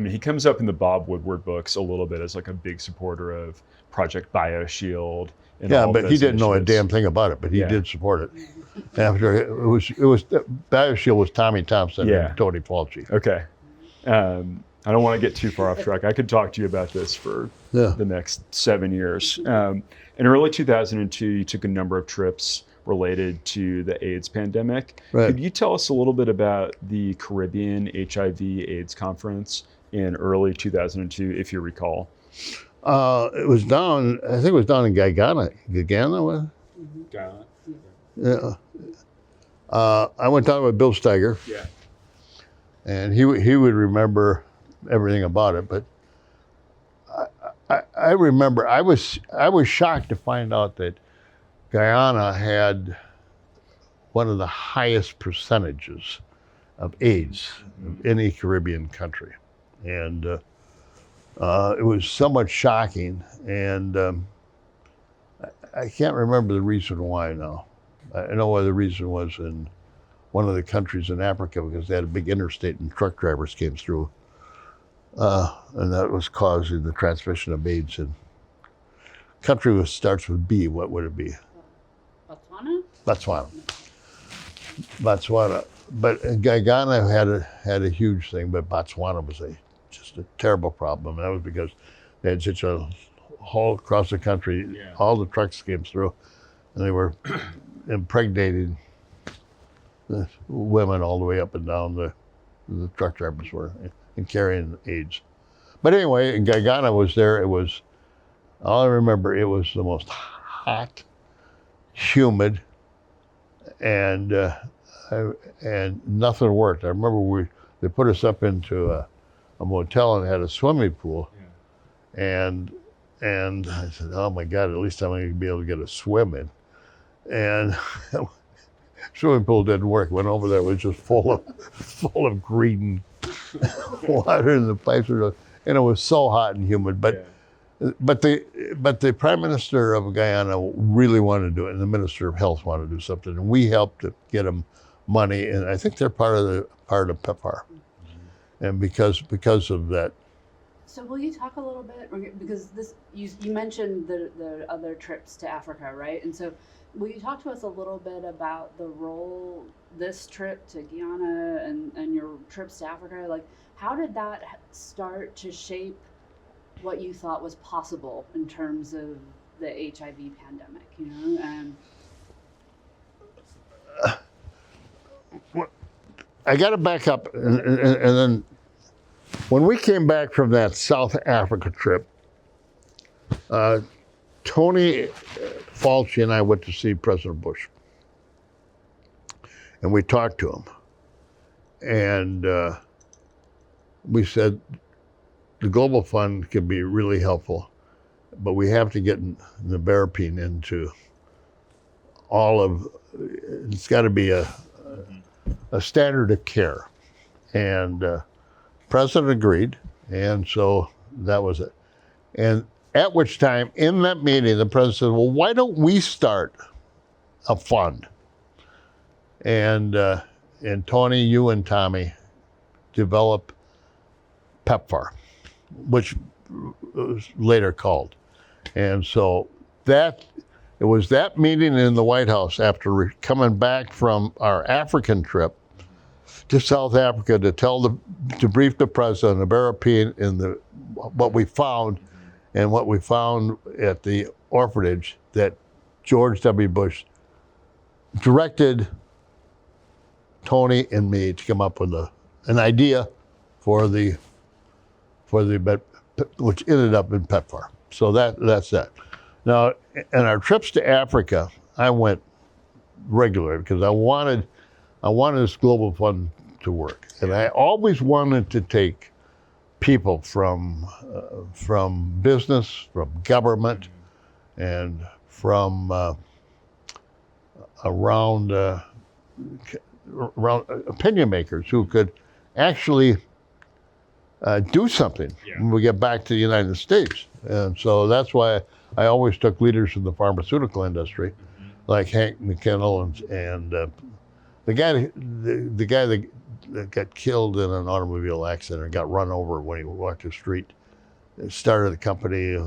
he comes up in the Bob Woodward books a little bit as like a big supporter of Project BioShield. But he didn't know a damn thing about it, but he did support it. After it was BioShield was Tommy Thompson and Tony Fauci. Okay. I don't want to get too far off track. I could talk to you about this for the next 7 years. In early 2002, you took a number of trips related to the AIDS pandemic. Could you tell us a little bit about the Caribbean HIV/AIDS conference in early 2002, if you recall? It was down in Guyana. Guyana was? Guyana. Yeah. I went down with Bill Steiger. Yeah. And he would remember everything about it, but I remember I was shocked to find out that Guyana had one of the highest percentages of AIDS of any Caribbean country, and it was somewhat shocking. And I can't remember the reason why now. I know why the reason was in one of the countries in Africa, because they had a big interstate and truck drivers came through. And that was causing the transmission of AIDS. And country that starts with B, what would it be? Botswana. Guyana had a huge thing, but Botswana was just a terrible problem. And that was because they had such a haul across the country. Yeah. All the trucks came through, and they were impregnating the women all the way up and down the truck drivers were, and carrying AIDS. But anyway, Guyana was there. It was, all I remember, it was the most hot, humid, and nothing worked. I remember they put us up into a motel and had a swimming pool, and I said, oh my God, at least I'm going to be able to get a swim in. And swimming pool didn't work. Went over there, it was just full of green water, and the pipes were, and it was so hot and humid. But the Prime Minister of Guyana really wanted to do it, and the Minister of Health wanted to do something, and we helped to get them money, and I think they're part of PEPFAR, and because of that. So will you talk a little bit, because you mentioned the other trips to Africa, right? And so will you talk to us a little bit about the role this trip to Guyana and your trips to Africa, like how did that start to shape what you thought was possible in terms of the HIV pandemic, you know? I got to back up, and then when we came back from that South Africa trip, Tony Fauci and I went to see President Bush, and we talked to him, and we said the Global Fund can be really helpful, but we have to get nevirapine into it's got to be a standard of care. And President agreed, and so that was it. And at which time, in that meeting, the President said, well, why don't we start a fund? And Tony, you and Tommy develop PEPFAR, which was later called. And so it was that meeting in the White House after coming back from our African trip to South Africa to brief the president of nevirapine and what we found at the orphanage, that George W. Bush directed Tony and me to come up with an idea for the which ended up in PEPFAR. So that's that. Now, in our trips to Africa, I went regularly because I wanted this global fund to work, and I always wanted to take people from business, from government, and from around opinion makers who could actually do something when we get back to the United States. And so that's why I always took leaders in the pharmaceutical industry, like Hank McKinnell and the guy that got killed in an automobile accident and got run over when he walked the street. Started the company.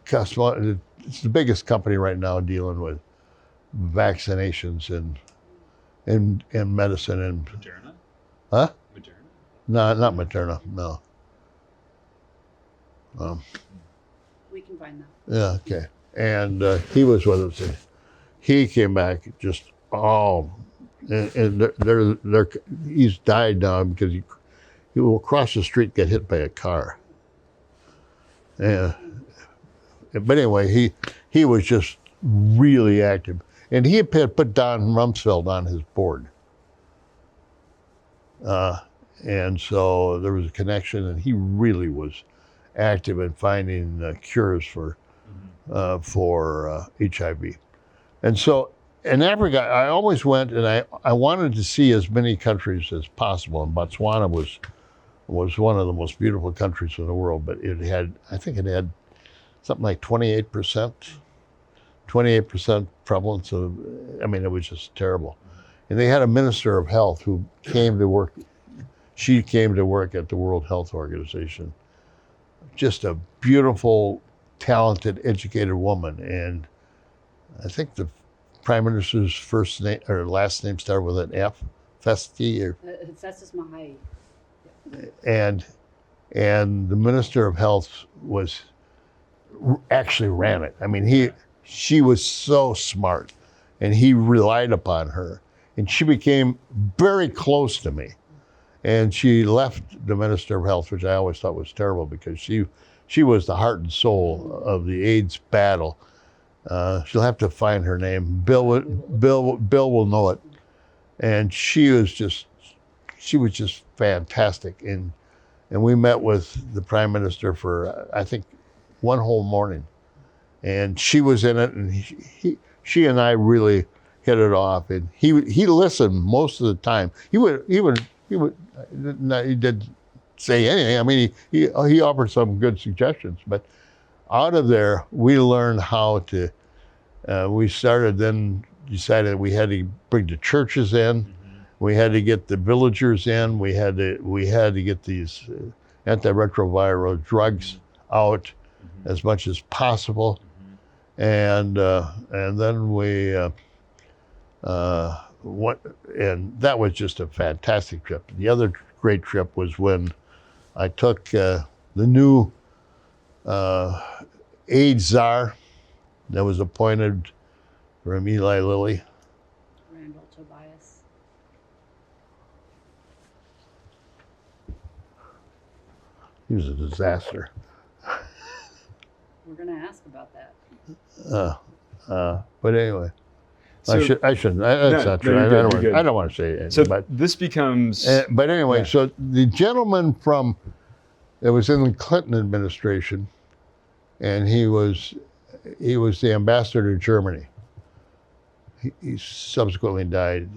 It's the biggest company right now dealing with vaccinations and medicine and. Moderna? Huh? Moderna? No, not Moderna. No. We can find that. Yeah. Okay. And he was with us. And he came back just and he's died now because he will cross the street, get hit by a car. Yeah. But anyway, he was just really active, and he had put Don Rumsfeld on his board. And so there was a connection, and he really was active in finding cures for HIV. And so in Africa, I always went, and I wanted to see as many countries as possible. And Botswana was one of the most beautiful countries in the world, but I think it had something like 28% prevalence of, it was just terrible. And they had a minister of health who came to work. She came to work at the World Health Organization. Just a beautiful, talented, educated woman. And I think the prime minister's first name or last name started with an F? Festi or Festus Mahai. and the minister of health actually ran it. I mean, she was so smart, and he relied upon her, and she became very close to me. And she left the minister of health, which I always thought was terrible because she was the heart and soul of the AIDS battle. She'll have to find her name. Bill will know it. And she was just fantastic. And we met with the prime minister for I think one whole morning. And she was in it, and she and I really hit it off. And he listened most of the time. He didn't say anything. I mean, he offered some good suggestions, but out of there we learned how to. We decided we had to bring the churches in. Mm-hmm. We had to get the villagers in. We had to get these antiretroviral drugs out as much as possible, and then we went, and that was just a fantastic trip. The other great trip was when I took the new AIDS czar that was appointed from Eli Lilly. Randall Tobias. He was a disaster. We're going to ask about that. But anyway, So, I shouldn't. That's not true. you're good, you're good. I don't want to say it. So but this becomes. But anyway, Yeah. so the gentleman that was in the Clinton administration, and he was the ambassador to Germany. He subsequently died,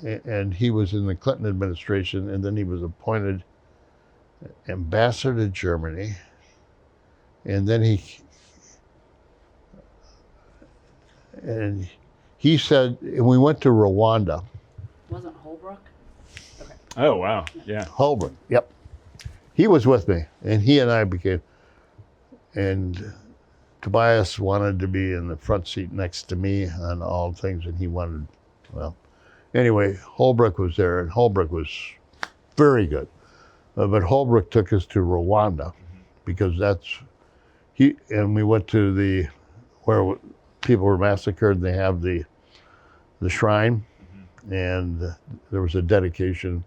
and he was in the Clinton administration, and then he was appointed ambassador to Germany, and then he said, and we went to Rwanda. Wasn't Holbrook? Okay. Oh wow! Yeah. Holbrook, yep. He was with me, and he and I became, and Tobias wanted to be in the front seat next to me on all things, and he wanted, well, anyway, Holbrook was there, and Holbrook was very good. But Holbrook took us to Rwanda because and we went to where people were massacred, and they have the shrine, and there was a dedication,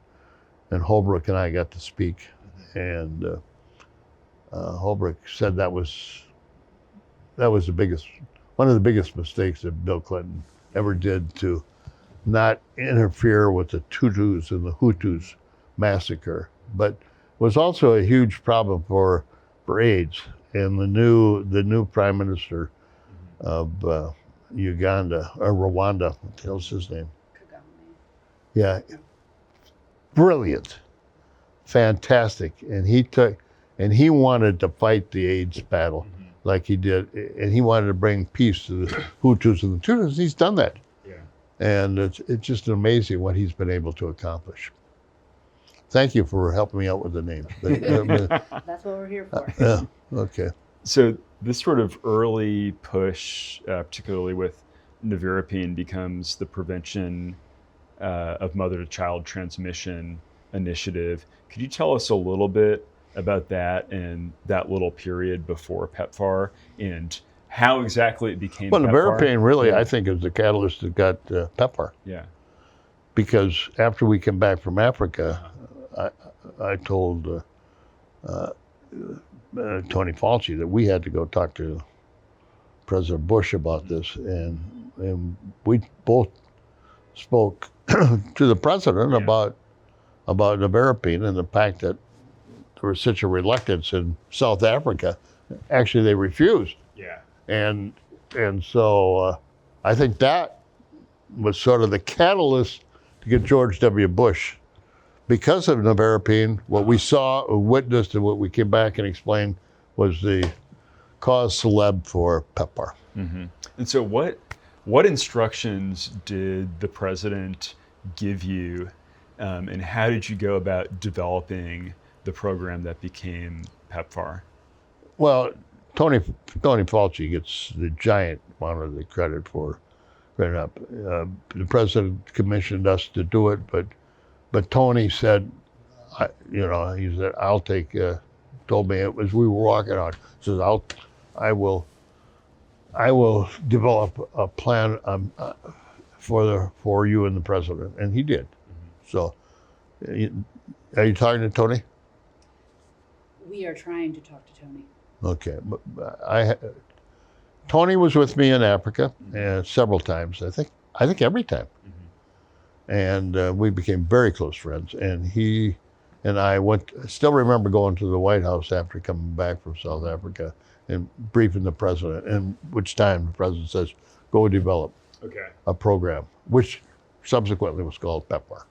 and Holbrook and I got to speak, and Holbrook said that was one of the biggest mistakes that Bill Clinton ever did, to not interfere with the Tutsis and the Hutus massacre, but was also a huge problem for AIDS. And the new prime minister of Uganda or Rwanda, what the hell's his name? Kagame. Yeah, brilliant, fantastic, and he wanted to fight the AIDS battle like he did, and he wanted to bring peace to the Hutus and the Tutsis. He's done that. Yeah. And it's just amazing what he's been able to accomplish. Thank you for helping me out with the names. That's what we're here for. Yeah, okay. So this sort of early push, particularly with nevirapine, becomes the prevention of mother-to-child transmission initiative. Could you tell us a little bit about that and that little period before PEPFAR and how exactly it became Well, PEPFAR? nevirapine really, Yeah. I think, is the catalyst that got PEPFAR. Yeah. Because after we came back from Africa, I told Tony Fauci that we had to go talk to President Bush about this, and we both spoke to the president about nevirapine and the fact that there was such a reluctance in South Africa. Actually, they refused, Yeah. and so I think that was sort of the catalyst to get George W. Bush. Because of nevirapine, what we saw, witnessed, and what we came back and explained was the cause célèbre for PEPFAR. Mm-hmm. And so what instructions did the president give you, and how did you go about developing the program that became PEPFAR? Well, Tony Fauci gets the giant amount of the credit for The president commissioned us to do it, but Tony said, he said, I'll take. Told me it was we were walking out. He says, I will develop a plan for you and the president, and he did. So, are you talking to Tony? We are trying to talk to Tony. Okay, Tony was with me in Africa several times. I think every time, and we became very close friends. And he and I still remember going to the White House after coming back from South Africa and briefing the president. And which time the president says, "Go develop a program," which subsequently was called PEPFAR.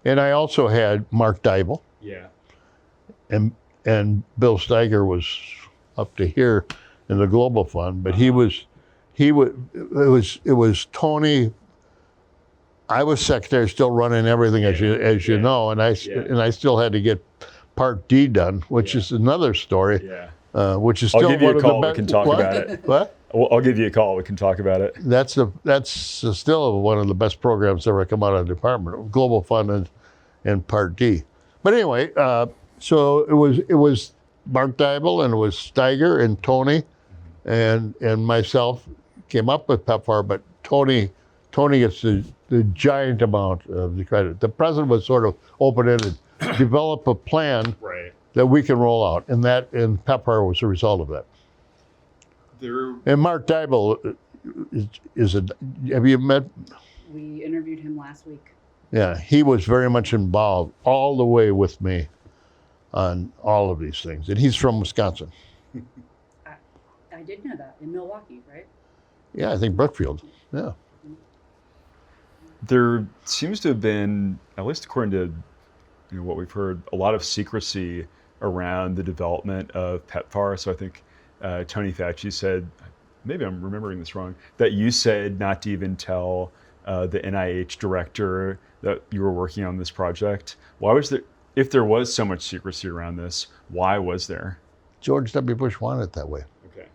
And I also had Mark Dybel. Yeah. And Bill Steiger was up to here in the Global Fund, but it was Tony. I was secretary, still running everything as you know, and I still had to get Part D done, which is another story. Yeah. Which is I'll still give you one a of the call. We best. can talk about it. What? I'll give you a call. We can talk about it. That's still one of the best programs that ever come out of the department, Global Fund and Part D. But anyway, so it was Mark Dybel and it was Steiger and Tony and myself came up with PEPFAR, but Tony gets the giant amount of the credit. The president was sort of open-ended, develop a plan that we can roll out, and PEPFAR was a result of that. And Mark Dybel have you met? We interviewed him last week. Yeah, he was very much involved all the way with me on all of these things. And he's from Wisconsin. I did know that, in Milwaukee, right? Yeah, I think Brookfield. Yeah. There seems to have been, at least according to what we've heard, a lot of secrecy around the development of PEPFAR. So I think Tony Fauci said, maybe I'm remembering this wrong, that you said not to even tell the NIH director that you were working on this project. Why was there, if there was so much secrecy around this, why was there? George W. Bush wanted it that way. Okay.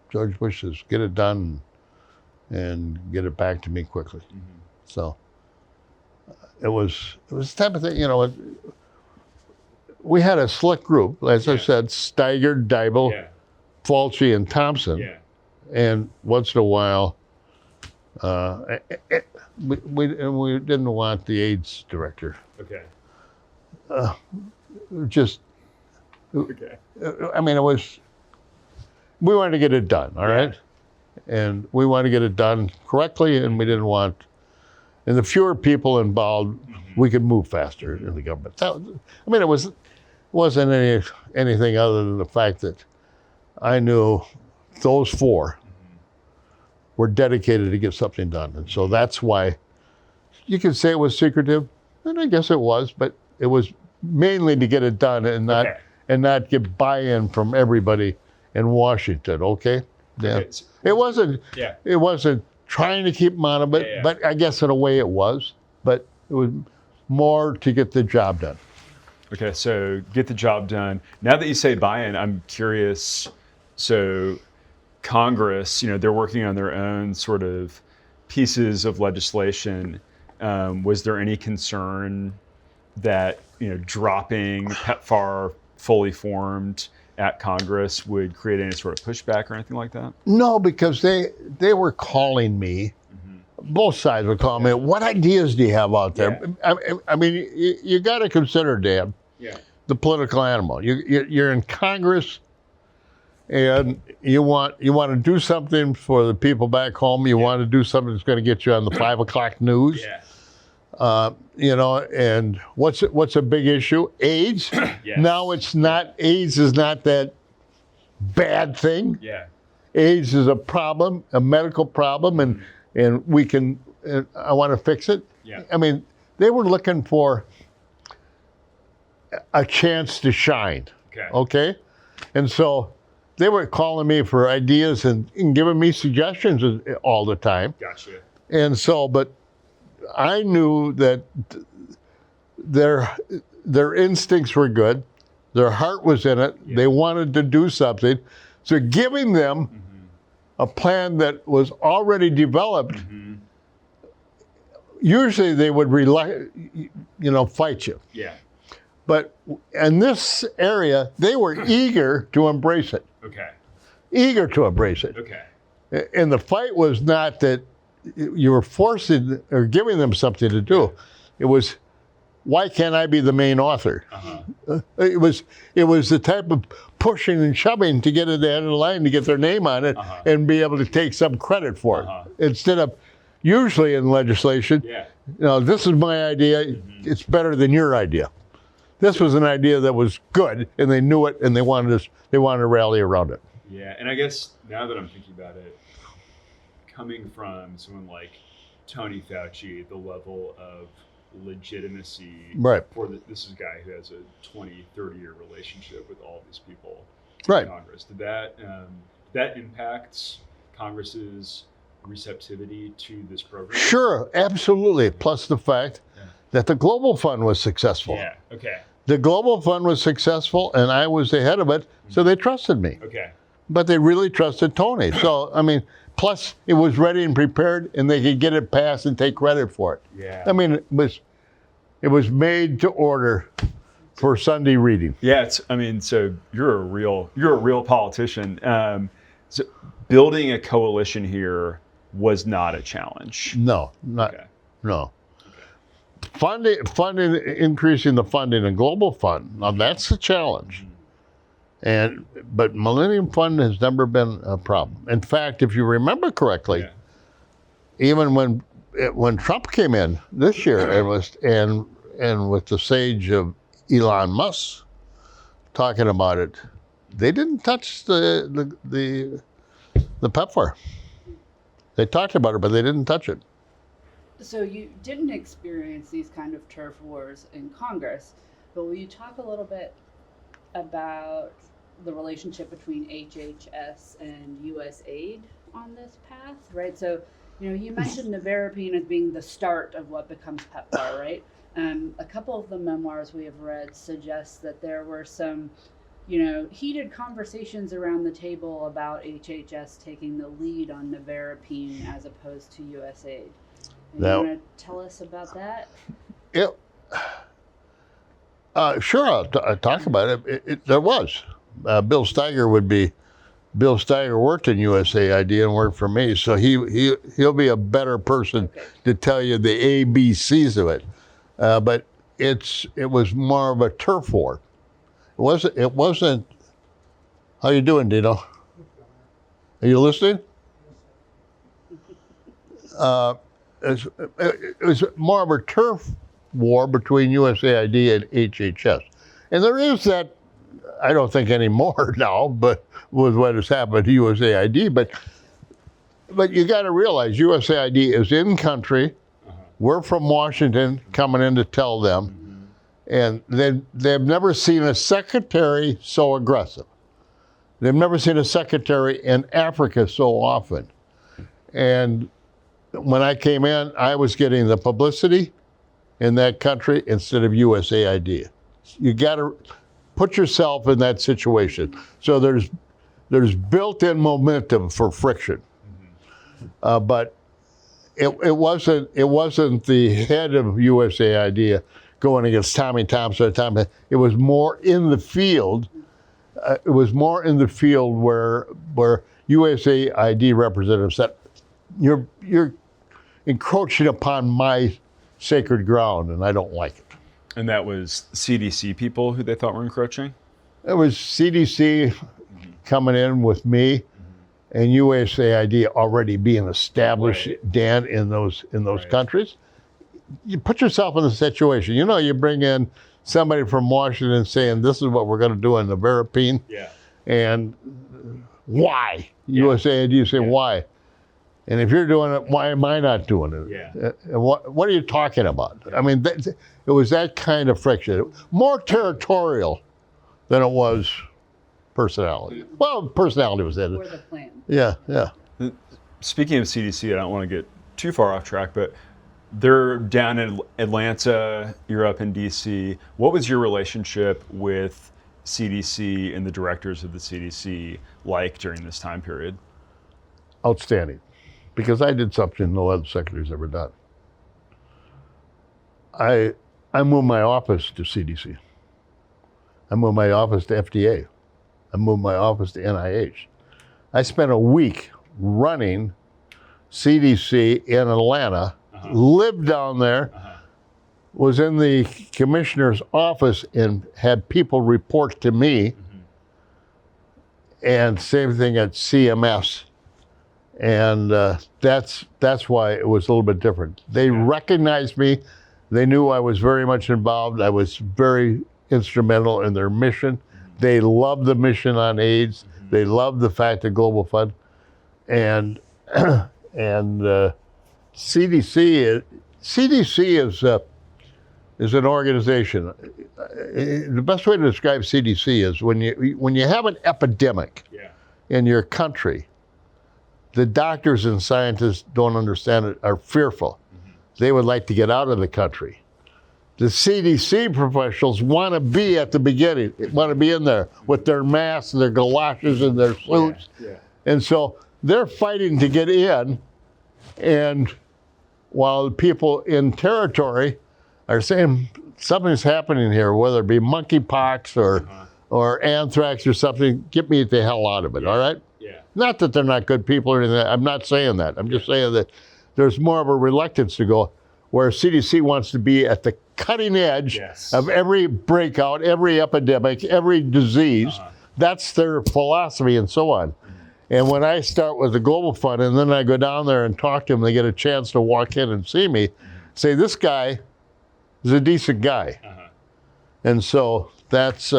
George Bush says, get it done and get it back to me quickly. So it was the type of thing, we had a slick group, as I said, Steiger, Dybel, Fauci, and Thompson. Yeah. And once in a while, we didn't want the AIDS director. Okay. Just, Okay. I mean, we wanted to get it done, all right? And we wanted to get it done correctly, and we didn't want, and the fewer people involved, we could move faster in the government. It wasn't anything other than the fact that I knew those four were dedicated to get something done. And so that's why you could say it was secretive, and I guess it was, but it was mainly to get it done and not get buy-in from everybody in Washington, okay? Yeah. Okay. It wasn't trying to keep them out of it, but I guess in a way it was, but it was more to get the job done. Okay, so get the job done. Now that you say buy-in, I'm curious. So Congress, they're working on their own sort of pieces of legislation. Was there any concern that, dropping PEPFAR fully formed at Congress would create any sort of pushback or anything like that? No, because they were calling me. Both sides were calling me. What ideas do you have out there? I mean, you got to consider, Dan, the political animal. You're in Congress, and you want to do something for the people back home. You want to do something that's going to get you on the 5 o'clock news. And what's a big issue? AIDS. Now it's not. AIDS is not that bad thing. AIDS is a problem, a medical problem, and we can. I want to fix it. I mean, they were looking for a chance to shine. Okay, and so they were calling me for ideas and giving me suggestions all the time. Gotcha. And so, but I knew that their instincts were good. Their heart was in it. They wanted to do something. So giving them a plan that was already developed, usually they would fight you. Yeah. But in this area, they were eager to embrace it. Okay. Eager to embrace it. Okay. And the fight was not that you were forcing or giving them something to do. It was, why can't I be the main author? It was the type of pushing and shoving to get at the end of the line to get their name on it and be able to take some credit for it. Instead of, usually in legislation, this is my idea, it's better than your idea. This was an idea that was good, and they knew it, and they wanted to rally around it. Yeah, and I guess now that I'm thinking about it, coming from someone like Tony Fauci, the level of legitimacy for this is a guy who has a 20, 30-year relationship with all these people in Congress. Did that impact Congress's receptivity to this program? Sure, absolutely. Plus the fact that the Global Fund was successful. Yeah, okay. The Global Fund was successful, and I was the head of it, so they trusted me. Okay. But they really trusted Tony. So, I mean, plus it was ready and prepared, and they could get it passed and take credit for it. Yeah. I mean, it was made to order for Sunday reading. Yeah, so you're a real politician. So building a coalition here was not a challenge. No. Funding, increasing the funding in Global Fund, now that's a challenge. But Millennium Fund has never been a problem. In fact, if you remember correctly, even when Trump came in this year and with the sage of Elon Musk talking about it, they didn't touch the PEPFAR. They talked about it, but they didn't touch it. So you didn't experience these kind of turf wars in Congress, but will you talk a little bit about the relationship between HHS and USAID on this path, right? So, you mentioned nevirapine as being the start of what becomes PEPFAR, right? A couple of the memoirs we have read suggest that there were some, heated conversations around the table about HHS taking the lead on nevirapine as opposed to USAID. You want to tell us about that? Sure, I'll talk about it. There was. Bill Steiger worked in USAID and worked for me, so he'll be a better person to tell you the ABCs of it. But it was more of a turf war. It wasn't. How you doing, Dino? Are you listening? It was more of a turf war between USAID and HHS. And there is that, I don't think anymore now, but with what has happened to USAID, but you got to realize USAID is in country. We're from Washington coming in to tell them. And they've never seen a secretary so aggressive. They've never seen a secretary in Africa so often. And when I came in, I was getting the publicity in that country instead of USAID. You got to put yourself in that situation. So there's built-in momentum for friction. But it wasn't the head of USAID going against Tommy Thompson. It was more in the field. It was more in the field where USAID representatives said, "You're encroaching upon my sacred ground, and I don't like it." And that was CDC people who they thought were encroaching? It was CDC coming in with me, and USAID already being established, Dan, in those countries. You put yourself in the situation. You bring in somebody from Washington saying, this is what we're going to do in the nevirapine. Yeah. And why? USAID, you say, why? And if you're doing it, why am I not doing it? Yeah. What are you talking about? I mean, it was that kind of friction. More territorial than it was personality. Well, personality was in Or it. the plan. Yeah. Speaking of CDC, I don't want to get too far off track, but they're down in Atlanta, you're up in DC. What was your relationship with CDC and the directors of the CDC like during this time period? outstanding, because I did something no other secretary's ever done. I moved my office to CDC. I moved my office to FDA. I moved my office to NIH. I spent a week running CDC in Atlanta, lived down there, was in the commissioner's office and had people report to me, and same thing at CMS. And that's why it was a little bit different. They recognized me. They knew I was very much involved. I was very instrumental in their mission. They loved the mission on AIDS. They loved the fact of Global Fund. And CDC is an organization. The best way to describe CDC is when you have an epidemic in your country, the doctors and scientists don't understand it, are fearful. They would like to get out of the country. The CDC professionals want to be at the beginning, want to be in there with their masks and their galoshes and their suits. And so they're fighting to get in, and while people in territory are saying something's happening here, whether it be monkeypox or anthrax or something, get me the hell out of it, all right? Not that they're not good people or anything. I'm not saying that. I'm just saying that there's more of a reluctance to go, where CDC wants to be at the cutting edge of every breakout, every epidemic, every disease. That's their philosophy and so on. And when I start with the Global Fund and then I go down there and talk to them, they get a chance to walk in and see me, say, this guy is a decent guy. And so that's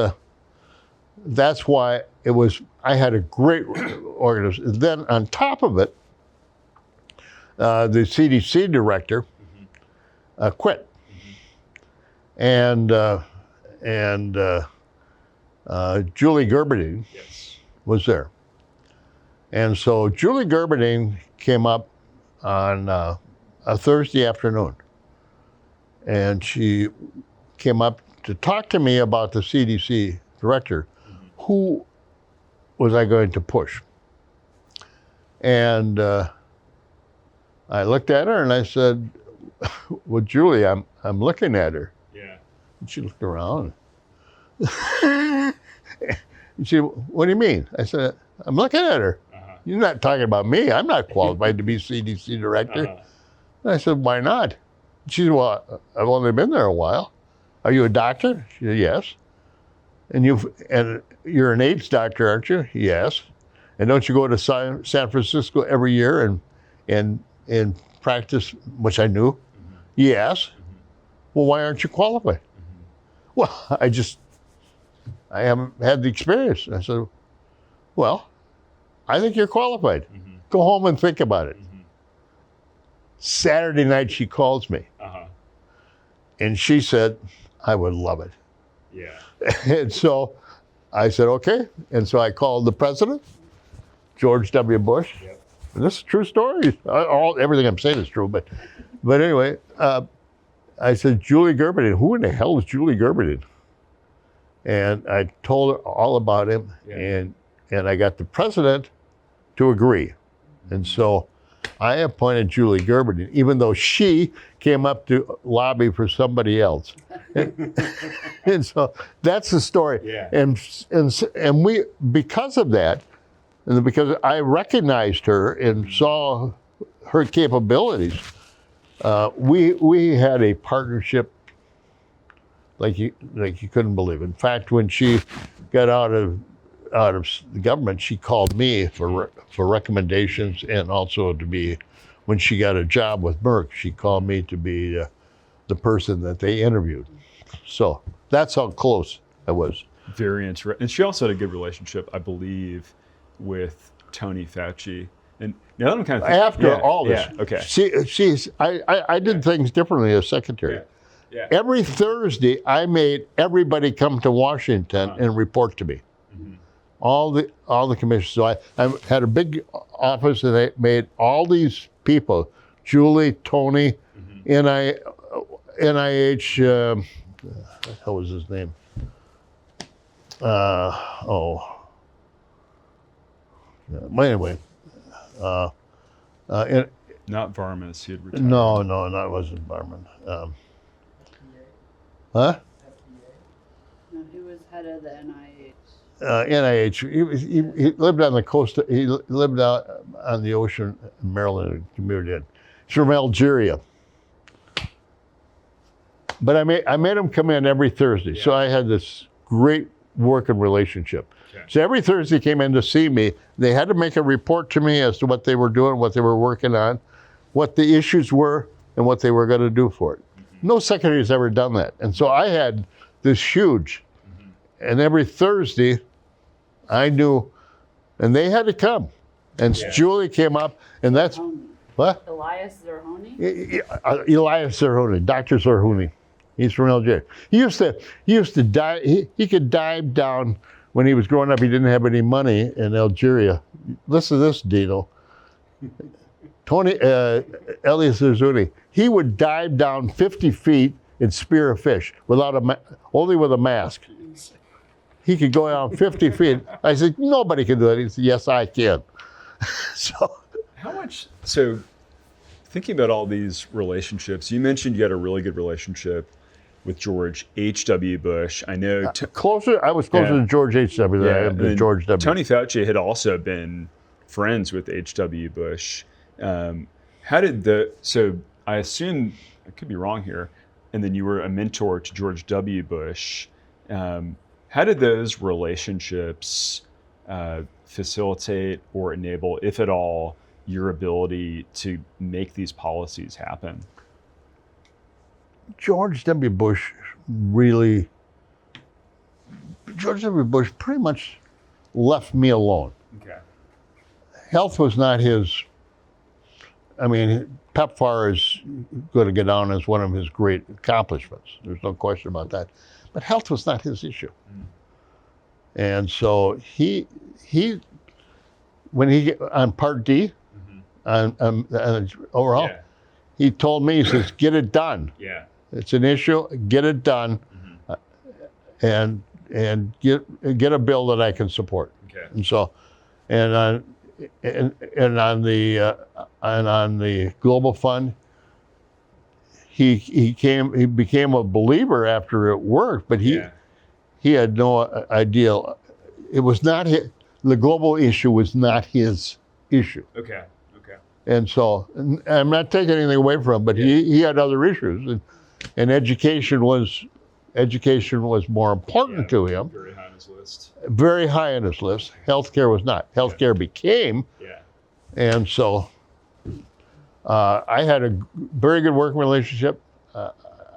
why it was, I had a great organization. Then on top of it, the CDC director quit. And Julie Gerberding was there. And so Julie Gerberding came up on a Thursday afternoon. And she came up to talk to me about the CDC director. Who was I going to push? And I looked at her and I said, well, Julie, I'm looking at her. And she looked around. And she, what do you mean? I said, I'm looking at her. You're not talking about me. I'm not qualified to be CDC director. And I said, why not? She said, well, I've only been there a while. Are you a doctor? She said, yes. And you're an AIDS doctor, aren't you? Yes. And don't you go to San Francisco every year and practice, which I knew? Yes. Well, why aren't you qualified? Well, I haven't had the experience. I said, well, I think you're qualified. Go home and think about it. Saturday night, she calls me. And she said, I would love it. And so I said, okay. And so I called the president, George W. Bush. And this is a true story. Everything I'm saying is true. But anyway, I said, Julie Gerberding, who in the hell is Julie Gerberding? And I told her all about him. And I got the president to agree. And so I appointed Julie Gerberding, even though she came up to lobby for somebody else. And so that's the story. And we, because of that, and because I recognized her and saw her capabilities, we had a partnership like you couldn't believe. In fact, when she got out of the government, she called me for recommendations, and also to be, when she got a job with Merck, she called me to be the person that they interviewed. So that's how close I was. Very interesting. And she also had a good relationship, I believe, with Tony Fauci. And now that I'm kind of thinking, after all this, okay. I did things differently as secretary. Every Thursday, I made everybody come to Washington and report to me. All the commissions. So I had a big office, and I made all these people, Julie, Tony, NIH, what the hell was his name? Anyway, Not Varmus. He had retired. No, that wasn't Barman. Huh? No, he was head of the NIH. NIH. He lived on the coast. He lived out on the ocean in Maryland. Commuted. He's from Algeria. But I made him come in every Thursday. So I had this great working relationship. Okay. So every Thursday he came in to see me. They had to make a report to me as to what they were doing, what they were working on, what the issues were, and what they were going to do for it. Mm-hmm. No secretary's ever done that. And so I had this huge, and every Thursday I knew, and they had to come. And Julie came up, and that's, Zerhoni. what? Elias Zerhoni? Elias Zerhoni, Dr. Zerhoni. He's from Algeria. He used to dive, he could dive down when he was growing up. He didn't have any money in Algeria. Listen to this, Dino. Elias Zerhoni, he would dive down 50 feet and spear a fish only with a mask. He could go down 50 feet. I said, nobody can do that. He said, yes, I can. So thinking about all these relationships, you mentioned you had a really good relationship with George H.W. Bush. I know. I was closer to George H.W. than I am to George W. Tony Fauci had also been friends with H.W. Bush. So I assume, I could be wrong here, and then you were a mentor to George W. Bush. How did those relationships facilitate or enable, if at all, your ability to make these policies happen? George W. Bush pretty much left me alone. Okay. Health was not his, PEPFAR is going to get down as one of his great accomplishments. There's no question about that. But health was not his issue. And so he when he on Part D, on overall, he told me, he says, get it done. Yeah. It's an issue, get it done, and get a bill that I can support. Okay. And so, and on the Global Fund, he became a believer after it worked, but he had no idea. It was not the global issue was not his issue. Okay. And so, I'm not taking anything away from him, but he had other issues, and education was more important to him. Very high on his list. Very high on his list. Healthcare was not. Healthcare became. Yeah. And so, I had a very good working relationship.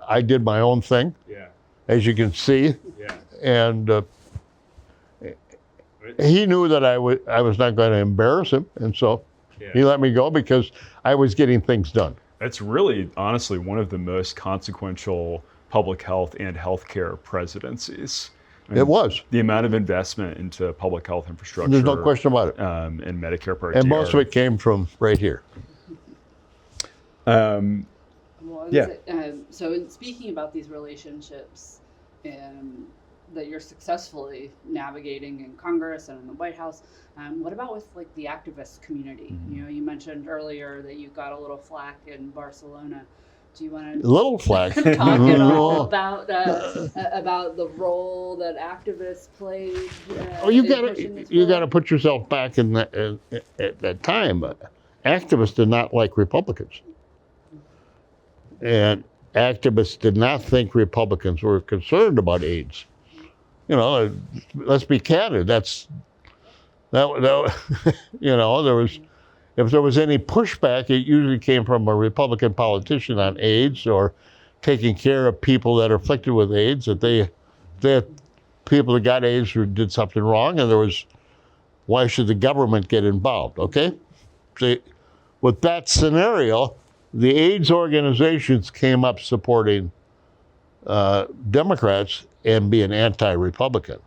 I did my own thing. Yeah. As you can see. Yeah. And he knew that I was not going to embarrass him, and so he let me go because I was getting things done. That's really, honestly, one of the most consequential public health and healthcare presidencies. It was. The amount of investment into public health infrastructure. There's no question about it. And Medicare Part D. And most of it came from right here. So in speaking about these relationships that you're successfully navigating in Congress and in the White House, what about with like the activist community? Mm-hmm. You mentioned earlier that you got a little flack in Barcelona. Do you want to little flack talk at all about the role that activists played? You got to put yourself back in at that time. Activists did not like Republicans, and activists did not think Republicans were concerned about AIDS. Let's be candid. There was. If there was any pushback, it usually came from a Republican politician on AIDS or taking care of people that are afflicted with AIDS, that they people that got AIDS who did something wrong, and there was, why should the government get involved, okay? See, with that scenario, the AIDS organizations came up supporting Democrats and being anti-Republican.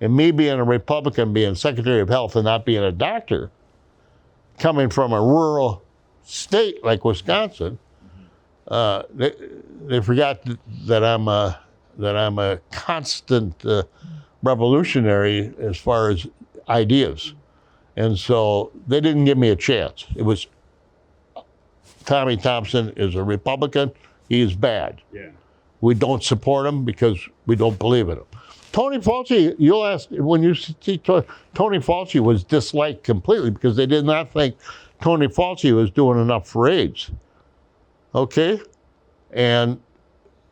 And me being a Republican, being Secretary of Health and not being a doctor, coming from a rural state like Wisconsin, they forgot that I'm a constant revolutionary as far as ideas, And so they didn't give me a chance. It was, Tommy Thompson is a Republican. He is bad. Yeah. We don't support him because we don't believe in him. Tony Fauci, you'll ask, when you see Tony Fauci was disliked completely because they did not think Tony Fauci was doing enough for AIDS. Okay? And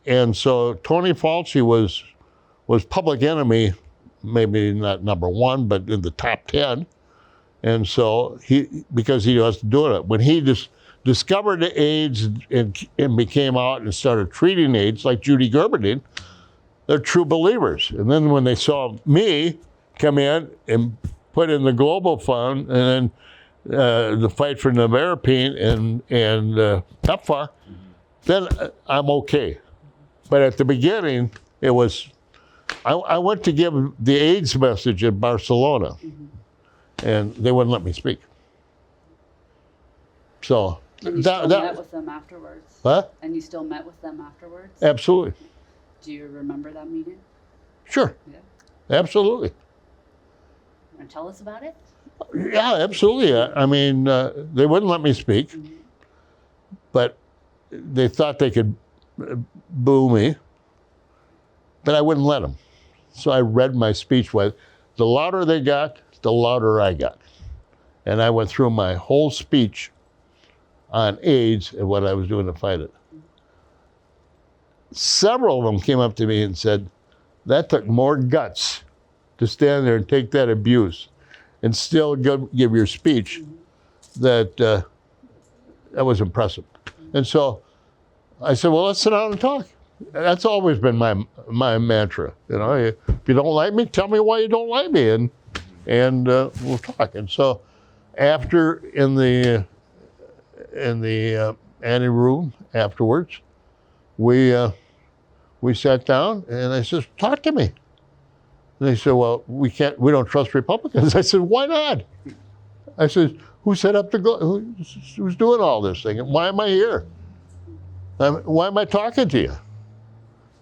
so Tony Fauci was public enemy, maybe not number one, but in the top 10. And so because he was doing it. When he discovered the AIDS and became out and started treating AIDS like Judy Gerber did, they're true believers. And then when they saw me come in and put in the Global Fund and then the fight for Nevirapine and PEPFAR, then I'm okay. But at the beginning, it was, I went to give the AIDS message in Barcelona, and they wouldn't let me speak. So And you still met with them afterwards? Huh? And you still met with them afterwards? Absolutely. Do you remember that meeting? Sure. Yeah. Absolutely. Want to tell us about it? Yeah, absolutely. I mean, they wouldn't let me speak, but they thought they could boo me, but I wouldn't let them. So I read my speech with, the louder they got, the louder I got. And I went through my whole speech on AIDS and what I was doing to fight it. Several of them came up to me and said, that took more guts to stand there and take that abuse and still give your speech. That was impressive. And so I said, well, let's sit down and talk. That's always been my mantra. You know, if you don't like me, tell me why you don't like me, and we'll talk. And so after in the ante room afterwards, we sat down and I said, talk to me. And they said, well, we don't trust Republicans. I said, why not? I said, who set up who's doing all this thing? And why am I here? Why am I talking to you?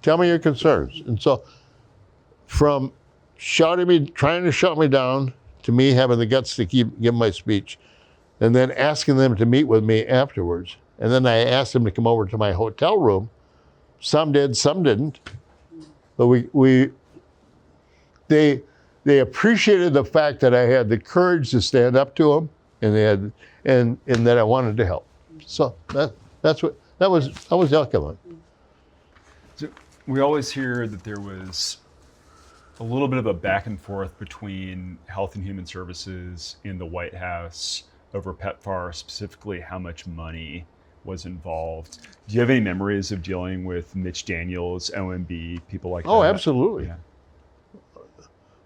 Tell me your concerns. And so from trying to shut me down, to me having the guts to give my speech, and then asking them to meet with me afterwards. And then I asked them to come over to my hotel room. Some did, some didn't. But they appreciated the fact that I had the courage to stand up to them, and that I wanted to help. So that was the outcome. So we always hear that there was a little bit of a back and forth between Health and Human Services and the White House over PEPFAR, specifically how much money was involved. Do you have any memories of dealing with Mitch Daniels, OMB, people like that? Oh, absolutely. Yeah.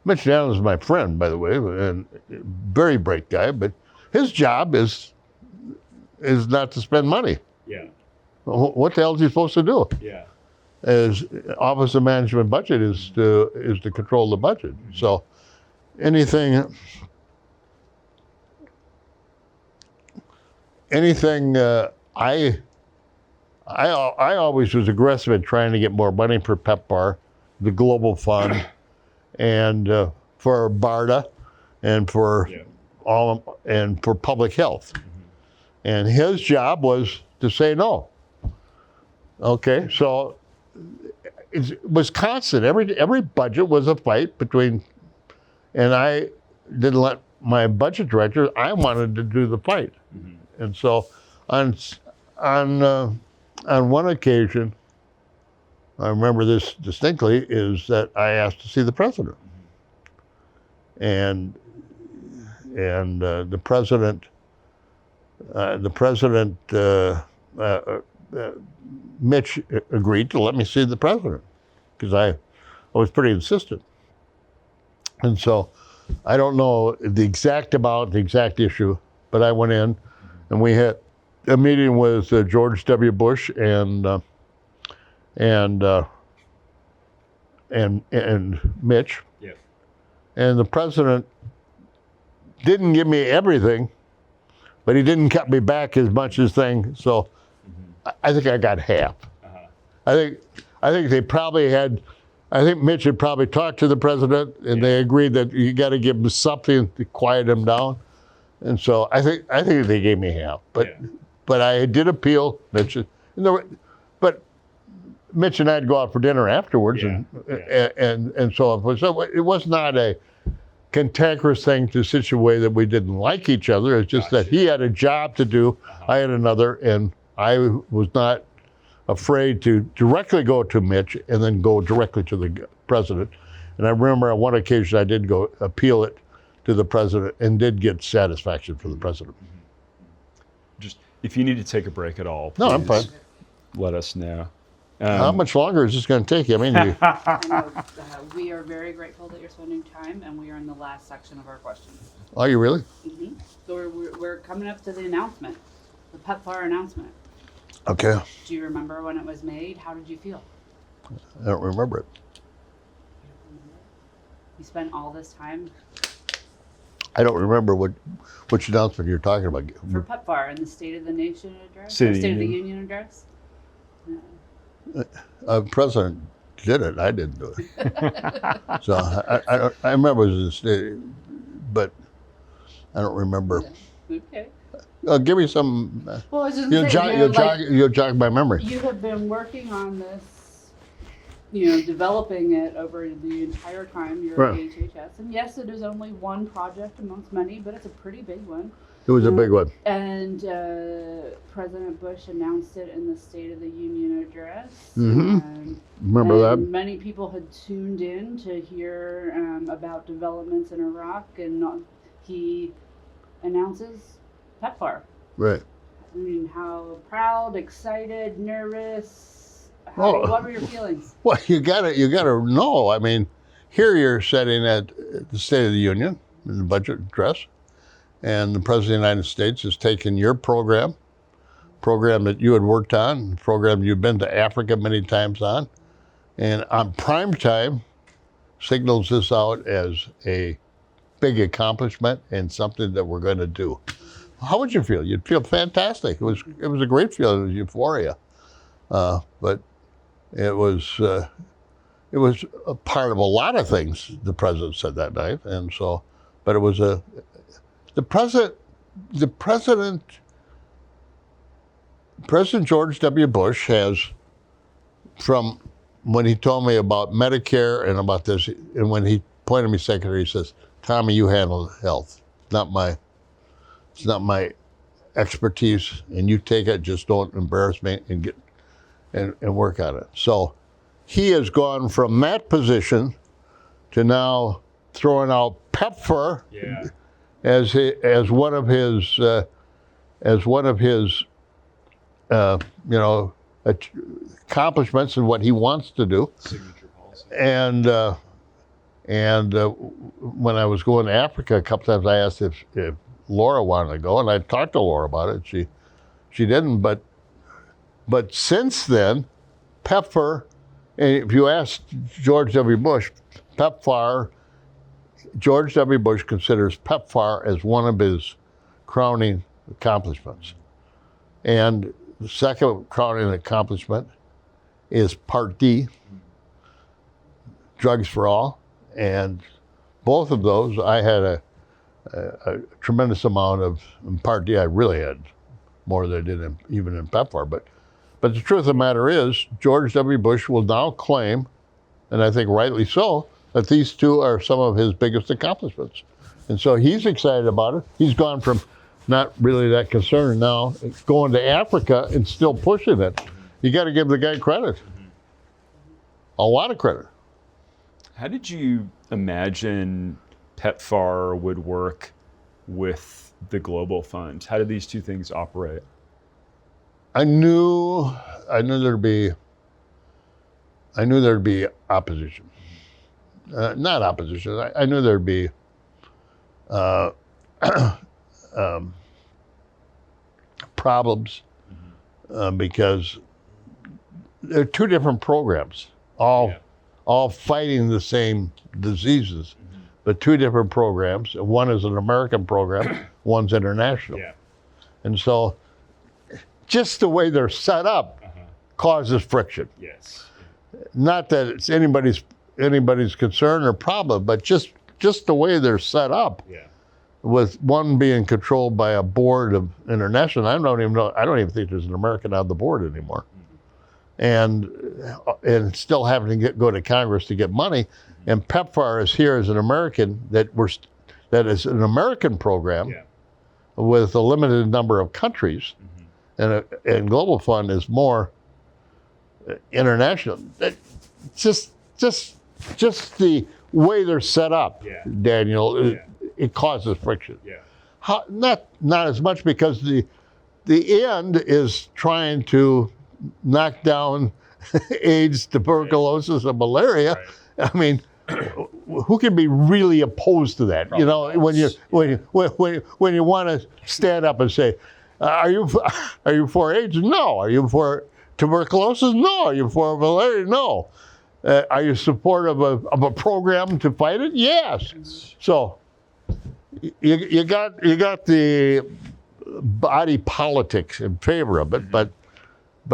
Mitch Daniels is my friend, by the way, and very bright guy, but his job is not to spend money. Yeah. What the hell is he supposed to do? Yeah. As Office of Management Budget is to control the budget. So anything I always was aggressive in trying to get more money for PEPFAR, the Global Fund, and for BARDA, and for and for public health. And his job was to say no. Okay, so it was constant. Every budget was a fight between, and I didn't let my budget director. I wanted to do the fight, and so on one occasion, I remember this distinctly, is that I asked to see the president, and the president Mitch agreed to let me see the president because I was pretty insistent. And so I don't know the exact amount, the exact issue, but I went in and we had a meeting with George W. Bush and Mitch. Yeah. And the president didn't give me everything, but he didn't cut me back as much as things. So I think I got half. I think they probably had. I think Mitch had probably talked to the president, and they agreed that you got to give him something to quiet him down. And so I think they gave me half, but Yeah. but I did appeal Mitch. But Mitch and I'd go out for dinner afterwards, Yeah, and so forth. So it was not a cantankerous thing to such a way that we didn't like each other. It's just that Gotcha. he had a job to do, I had another, and I was not afraid to directly go to Mitch and then go directly to the president. And I remember on one occasion I did go appeal it to the president and did get satisfaction from the president. Just if you need to take a break at all, No, I'm please fine. let us know. How much longer is this going to take you? I mean, I know, we are very grateful that you're spending time, and we are in the last section of our questions. are you really? So we're coming up to the announcement, the PEPFAR announcement. Okay. Do you remember when it was made? How did you feel? I don't remember it. You spent all this time I don't remember which announcement you're talking about. for PEPFAR in the State of the Nation address, State or of the State of the Union. Union address. President did it. I didn't do it. So I remember it was, but I don't remember. Okay. Give me some. Well, I was just You'll saying, jog, you know, you'll, like, jog, you'll jog my memory. you have been working on this, developing it over the entire time you're at Right. HHS. And yes, it is only one project amongst many, but it's a pretty big one. It was a big one. And President Bush announced it in the State of the Union address. Mhm. And, Remember and that? many people had tuned in to hear about developments in Iraq, and he announces PEPFAR. Right. I mean, how proud, excited, nervous? Oh. What were your feelings? Well, you gotta know. I mean, here you're sitting at the State of the Union in the budget address, and the President of the United States has taken your program that you had worked on, program you've been to Africa many times on, and on prime time signals this out as a big accomplishment and something that we're going to do. How would you feel? You'd feel fantastic. It was a great feeling. It was euphoria, but it was a part of a lot of things the president said that night, and so. But it was President George W. Bush has, from when he told me about Medicare and about this, and when he appointed me secretary, he says, "Tommy, you handle health. It's not my expertise, and you take it. Just don't embarrass me and work on it." So he has gone from that position to now throwing out PEPFAR Yeah. as one of his accomplishments and what he wants to do. Signature policy. And when I was going to Africa a couple times, I asked if Laura wanted to go, and I talked to Laura about it. She didn't, but since then, PEPFAR. And if you ask George W. Bush, PEPFAR, George W. Bush considers PEPFAR as one of his crowning accomplishments. And the second crowning accomplishment is Part D, Drugs for All. And both of those, I had a tremendous amount of, in Part D, I really had more than I did even in PEPFAR. But the truth of the matter is, George W. Bush will now claim, and I think rightly so, that these two are some of his biggest accomplishments. And so he's excited about it. He's gone from not really that concerned now, going to Africa and still pushing it. You got to give the guy credit. A lot of credit. How did you imagine PEPFAR would work with the Global Fund? How did these two things operate? I knew there'd be opposition. Not opposition. I knew there'd be problems because they're two different programs, all fighting the same diseases, but two different programs. One is an American program, one's international. Yeah. And so just the way they're set up causes friction. Yes. Not that it's anybody's concern or problem, but just the way they're set up. Yeah. with one being controlled by a board of international. I don't even think there's an American on the board anymore. And still having to go to Congress to get money. And PEPFAR is here as an American that is an American program with a limited number of countries, and Global Fund is more international. Just the way they're set up, Daniel, it causes friction. Not as much because the end is trying to knock down AIDS, tuberculosis, and malaria. I mean, who can be really opposed to that? Probably when you want to stand up and say, are you for AIDS? No. Are you for tuberculosis? No. Are you for malaria? No. Are you supportive of a program to fight it? Yes. So you got the body politics in favor of it, but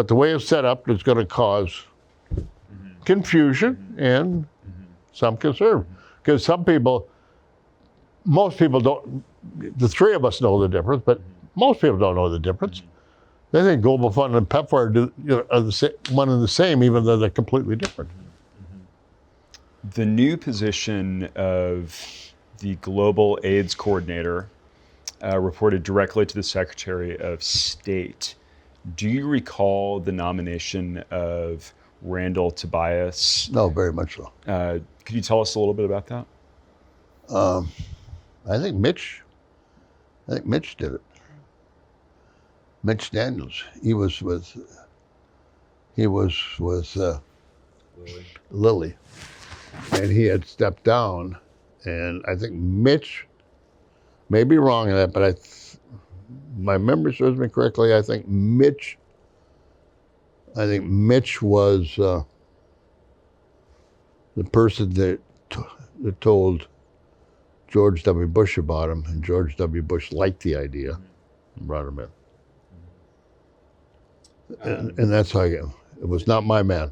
the way it's set up is going to cause confusion and some concern, because most people don't. The three of us know the difference, but most people don't know the difference. They think Global Fund and PEPFAR are one and the same, even though they're completely different. The new position of the Global AIDS Coordinator reported directly to the Secretary of State. Do you recall the nomination of Randall Tobias? No, very much so. Could you tell us a little bit about that? I think Mitch did it. Mitch Daniels. He was with Lily, and he had stepped down. And I think Mitch, may be wrong in that, but my memory serves me correctly. I think Mitch was the person that told George W. Bush about him, and George W. Bush liked the idea and brought him in. And that's how it was not my man.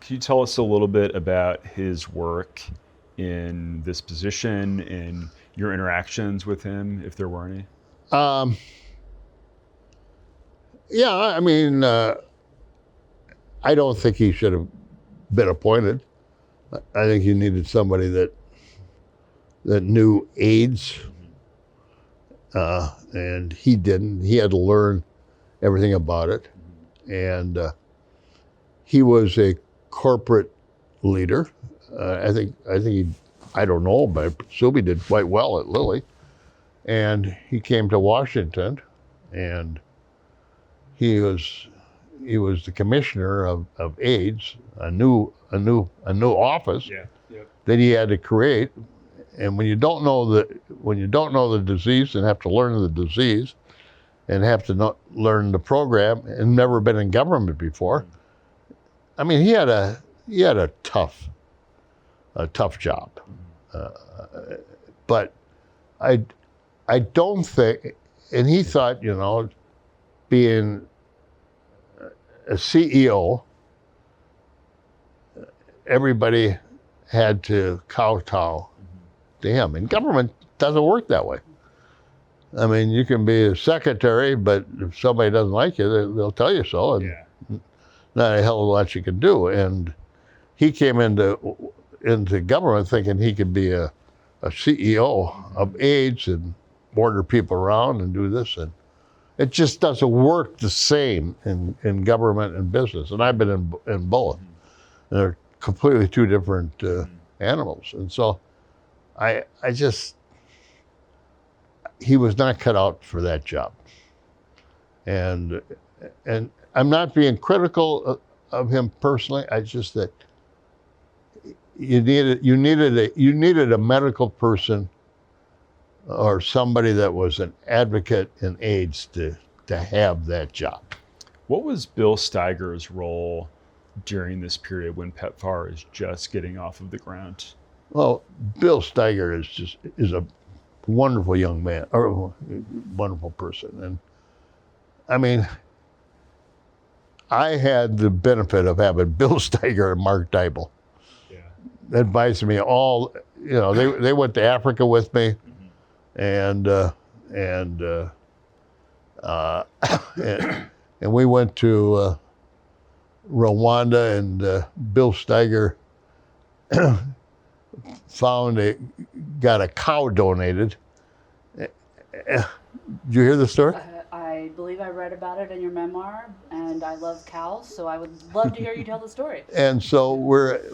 Can you tell us a little bit about his work in this position and your interactions with him, if there were any? Yeah, I mean, I don't think he should have been appointed. I think you needed somebody that knew AIDS, and he didn't. He had to learn everything about it, and he was a corporate leader. I think I don't know, but I assume he did quite well at Lilly. And he came to Washington, and he was the commissioner of AIDS, a new office that he had to create. And when you don't know the disease and have to learn the disease, and have to learn the program, and never been in government before, I mean, he had a tough job. But I don't think, and he thought, being a CEO, everybody had to kowtow to him. And government doesn't work that way. I mean, you can be a secretary, but if somebody doesn't like you, they'll tell you so. And not a hell of a lot you can do. And he came into government thinking he could be a CEO of AIDS and order people around and do this. And it just doesn't work the same in government and business. And I've been in both. And they're completely two different animals. And so he was not cut out for that job. And I'm not being critical of him personally. I just that you needed a medical person or somebody that was an advocate in AIDS to have that job. What was Bill Steiger's role during this period when PEPFAR is just getting off of the ground? Well, Bill Steiger is a wonderful young man, or a wonderful person. And I mean, I had the benefit of having Bill Steiger and Mark Dybel advise me all, they went to Africa with me, and and uh, uh, and we went to Rwanda, and Bill Steiger got a cow donated. Did you hear the story? I believe I read about it in your memoir, and I love cows, so I would love to hear you tell the story. And so we're at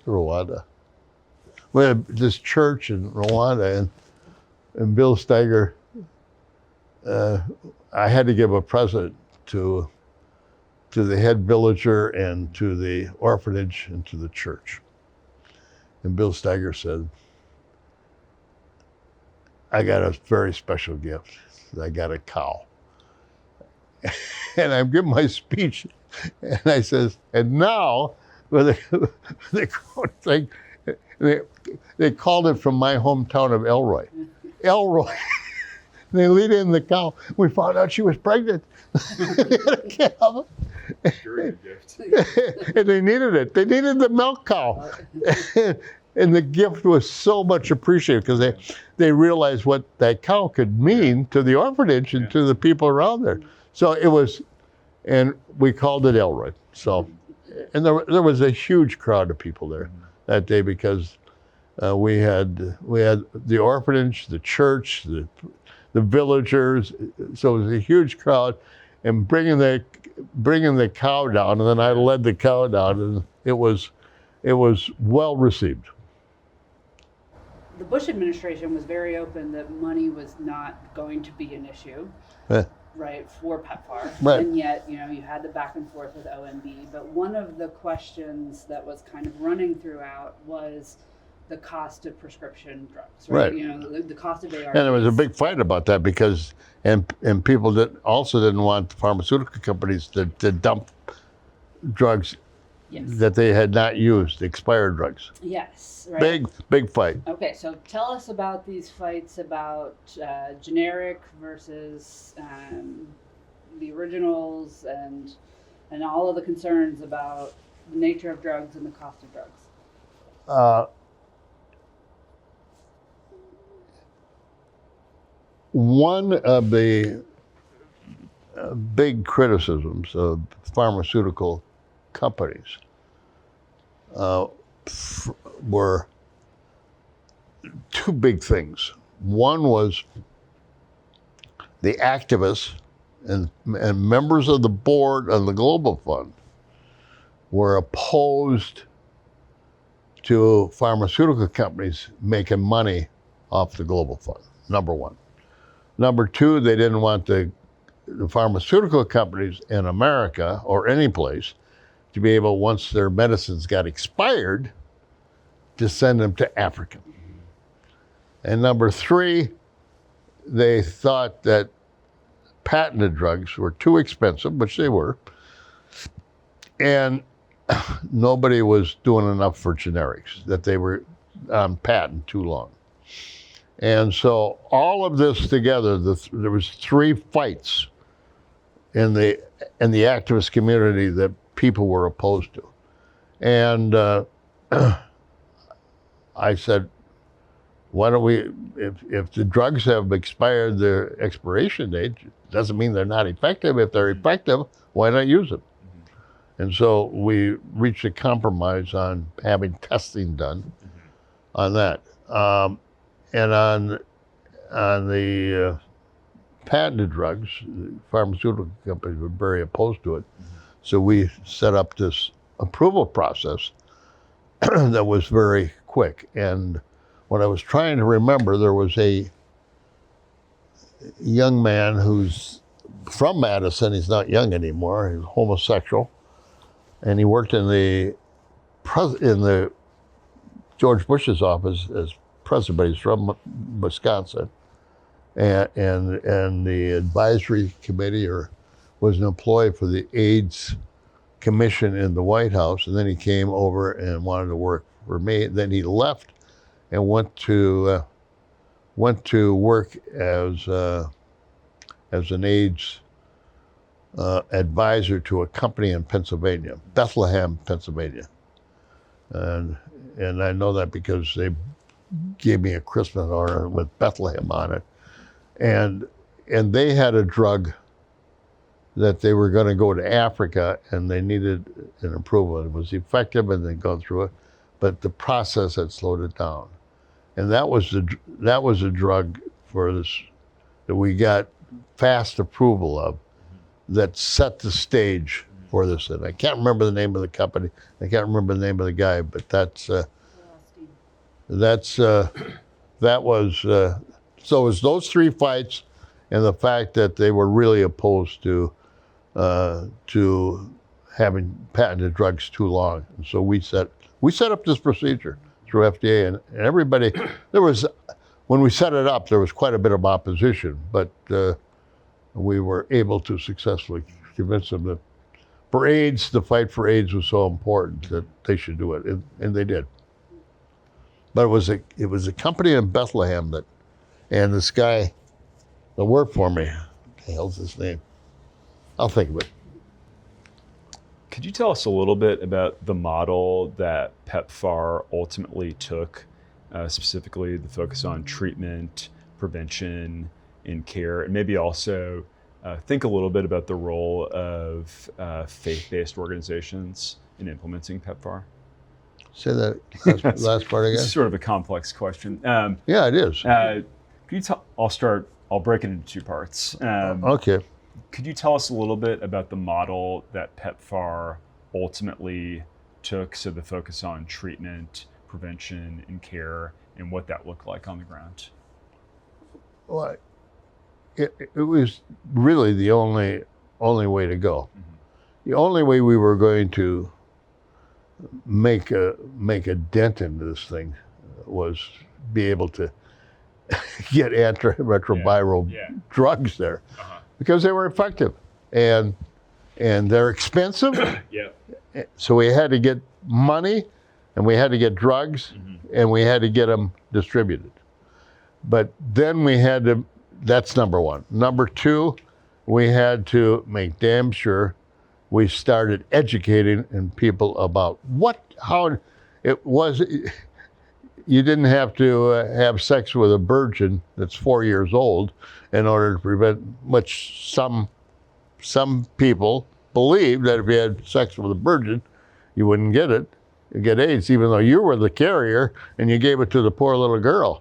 Rwanda. We're at this church in Rwanda, and Bill Steiger, I had to give a present to the head villager and to the orphanage and to the church. And Bill Steiger said, I got a very special gift. I got a cow. And I'm giving my speech, and I says, and now, they called it from my hometown of Elroy. Elroy. They lead in the cow. We found out she was pregnant. Very good gift. And they needed it. They needed the milk cow. And the gift was so much appreciated because they realized what that cow could mean to the orphanage and to the people around there. So it was, and we called it Elroy. So, and there was a huge crowd of people there that day because we had the orphanage, the church, the villagers. So it was a huge crowd, and bringing the cow down, and then I led the cow down, and it was well received. The Bush administration was very open that money was not going to be an issue, right, for PEPFAR. Right. And yet, you had the back and forth with OMB. But one of the questions that was kind of running throughout was the cost of prescription drugs, right? The cost of ARVs. And there was a big fight about that because, and people also didn't want the pharmaceutical companies to dump drugs that they had not used, expired drugs. Yes, right. Big fight. Okay, so tell us about these fights about generic versus the originals and all of the concerns about the nature of drugs and the cost of drugs. One of the big criticisms of pharmaceutical companies were two big things. One was the activists and members of the board of the Global Fund were opposed to pharmaceutical companies making money off the Global Fund, number one. Number two, they didn't want the pharmaceutical companies in America or any place to be able, once their medicines got expired, to send them to Africa. And number three, they thought that patented drugs were too expensive, which they were, and nobody was doing enough for generics, that they were on patent too long. And so all of this together, there was three fights in the activist community that people were opposed to. And I said, why don't we, if the drugs have expired their expiration date, doesn't mean they're not effective. If they're effective, why not use them? And so we reached a compromise on having testing done on that. And on the patented drugs, the pharmaceutical companies were very opposed to it. So we set up this approval process that was very quick. And when I was trying to remember, there was a young man who's from Madison. He's not young anymore. He's homosexual. And he worked in the George Bush's office as president, but he's from Wisconsin. And the advisory committee was an employee for the AIDS commission in the White House, and then he came over and wanted to work for me. Then he left and went to work as an AIDS advisor to a company in Pennsylvania, Bethlehem, Pennsylvania, and I know that because gave me a Christmas order with Bethlehem on it, and they had a drug that they were going to go to Africa, and they needed an approval. It was effective, and they'd gone through it, but the process had slowed it down. And that was a drug for this that we got fast approval of, that set the stage for this. And I can't remember the name of the company. I can't remember the name of the guy, but that was so it was those three fights, and the fact that they were really opposed to having patented drugs too long. And so we set up this procedure through FDA, and everybody, when we set it up, there was quite a bit of opposition, but we were able to successfully convince them that for AIDS, the fight for AIDS was so important that they should do it, and they did. But it was a company in Bethlehem and this guy that worked for me, what the hell's his name? I'll think of it. Could you tell us a little bit about the model that PEPFAR ultimately took, specifically the focus on treatment, prevention, and care, and maybe also think a little bit about the role of faith-based organizations in implementing PEPFAR? Say that last part again. It's sort of a complex question. Yeah, it is. I'll break it into two parts. Okay. Could you tell us a little bit about the model that PEPFAR ultimately took, so the focus on treatment, prevention, and care, and what that looked like on the ground? Well, it was really the only way to go. Mm-hmm. The only way we were going to make a dent into this thing was be able to get antiretroviral drugs there. Uh-huh. Because they were effective, and they're expensive. Yeah. So we had to get money, and we had to get drugs, mm-hmm. and we had to get them distributed. But then we had to. That's number one. Number two, we had to make damn sure we started educating people about how it was. You didn't have to have sex with a virgin that's 4 years old in order to prevent, which some people believe that if you had sex with a virgin, you wouldn't get AIDS, even though you were the carrier and you gave it to the poor little girl.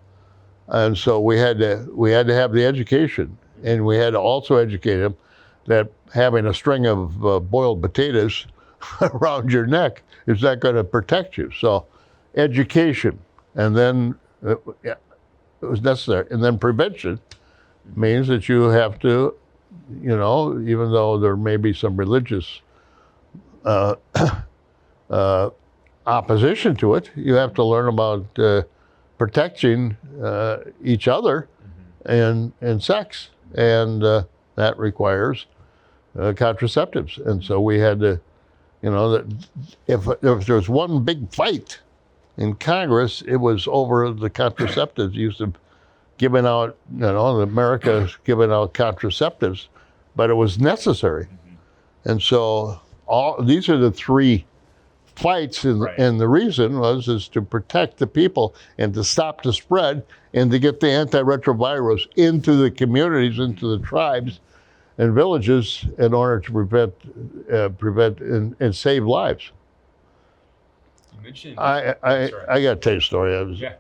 And so we had to have the education, and we had to also educate them that having a string of boiled potatoes around your neck is not going to protect you. So education. And then it was necessary. And then prevention means that you have to, even though there may be some religious opposition to it, you have to learn about protecting each other and sex. And that requires contraceptives. And so we had to, that if there was one big fight in Congress, it was over the contraceptives. Used to giving out, America's giving out contraceptives, but it was necessary. Mm-hmm. And so these are the three fights, and the reason is to protect the people and to stop the spread and to get the antiretrovirus into the communities, into the tribes and villages in order to prevent and save lives. I got to tell you a story.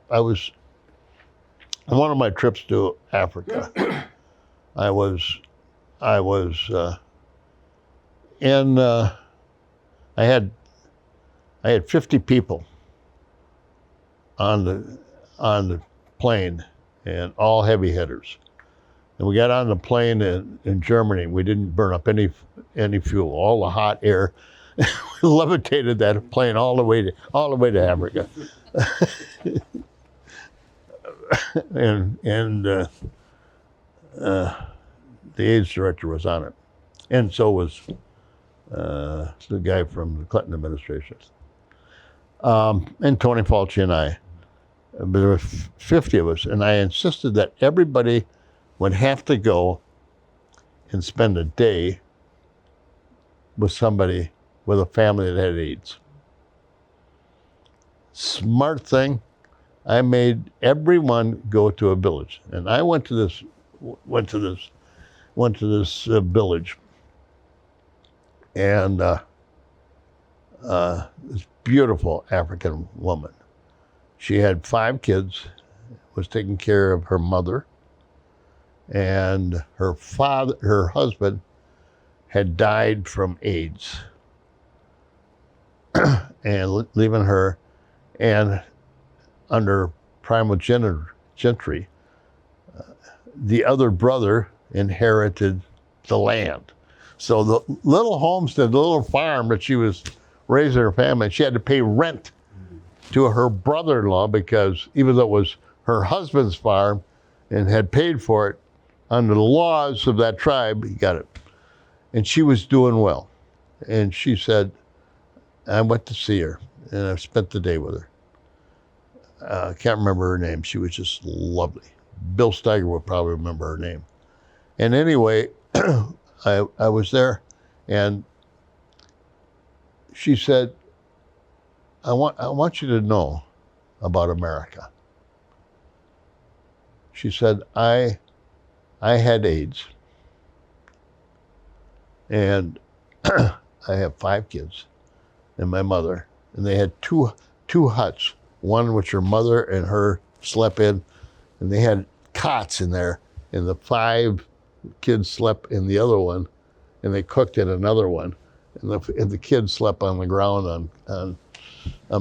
I was on one of my trips to Africa. I had 50 people on the plane, and all heavy hitters. And we got on the plane in Germany. We didn't burn up any fuel. All the hot air. We levitated that plane all the way to Africa. and the AIDS director was on it, and so was the guy from the Clinton administration, and Tony Fauci and I. But there were 50 of us, and I insisted that everybody would have to go and spend a day with somebody with a family that had AIDS. Smart thing, I made everyone go to a village, and I went to this village, and this beautiful African woman. She had 5 kids, was taking care of her mother, and her husband had died from AIDS, and leaving her, and under primogeniture, the other brother inherited the land. So the little homestead, the little farm that she was raising her family, she had to pay rent to her brother-in-law, because even though it was her husband's farm and had paid for it, under the laws of that tribe, he got it. And she was doing well. And she said, I went to see her, and I spent the day with her. I can't remember her name. She was just lovely. Bill Steiger would probably remember her name. And anyway, I was there, and she said, I want you to know about America. She said, I had AIDS, and I have 5 kids and my mother, and they had two huts, one which her mother and her slept in, and they had cots in there, and the 5 kids slept in the other one, and they cooked in another one, and the kids slept on the ground on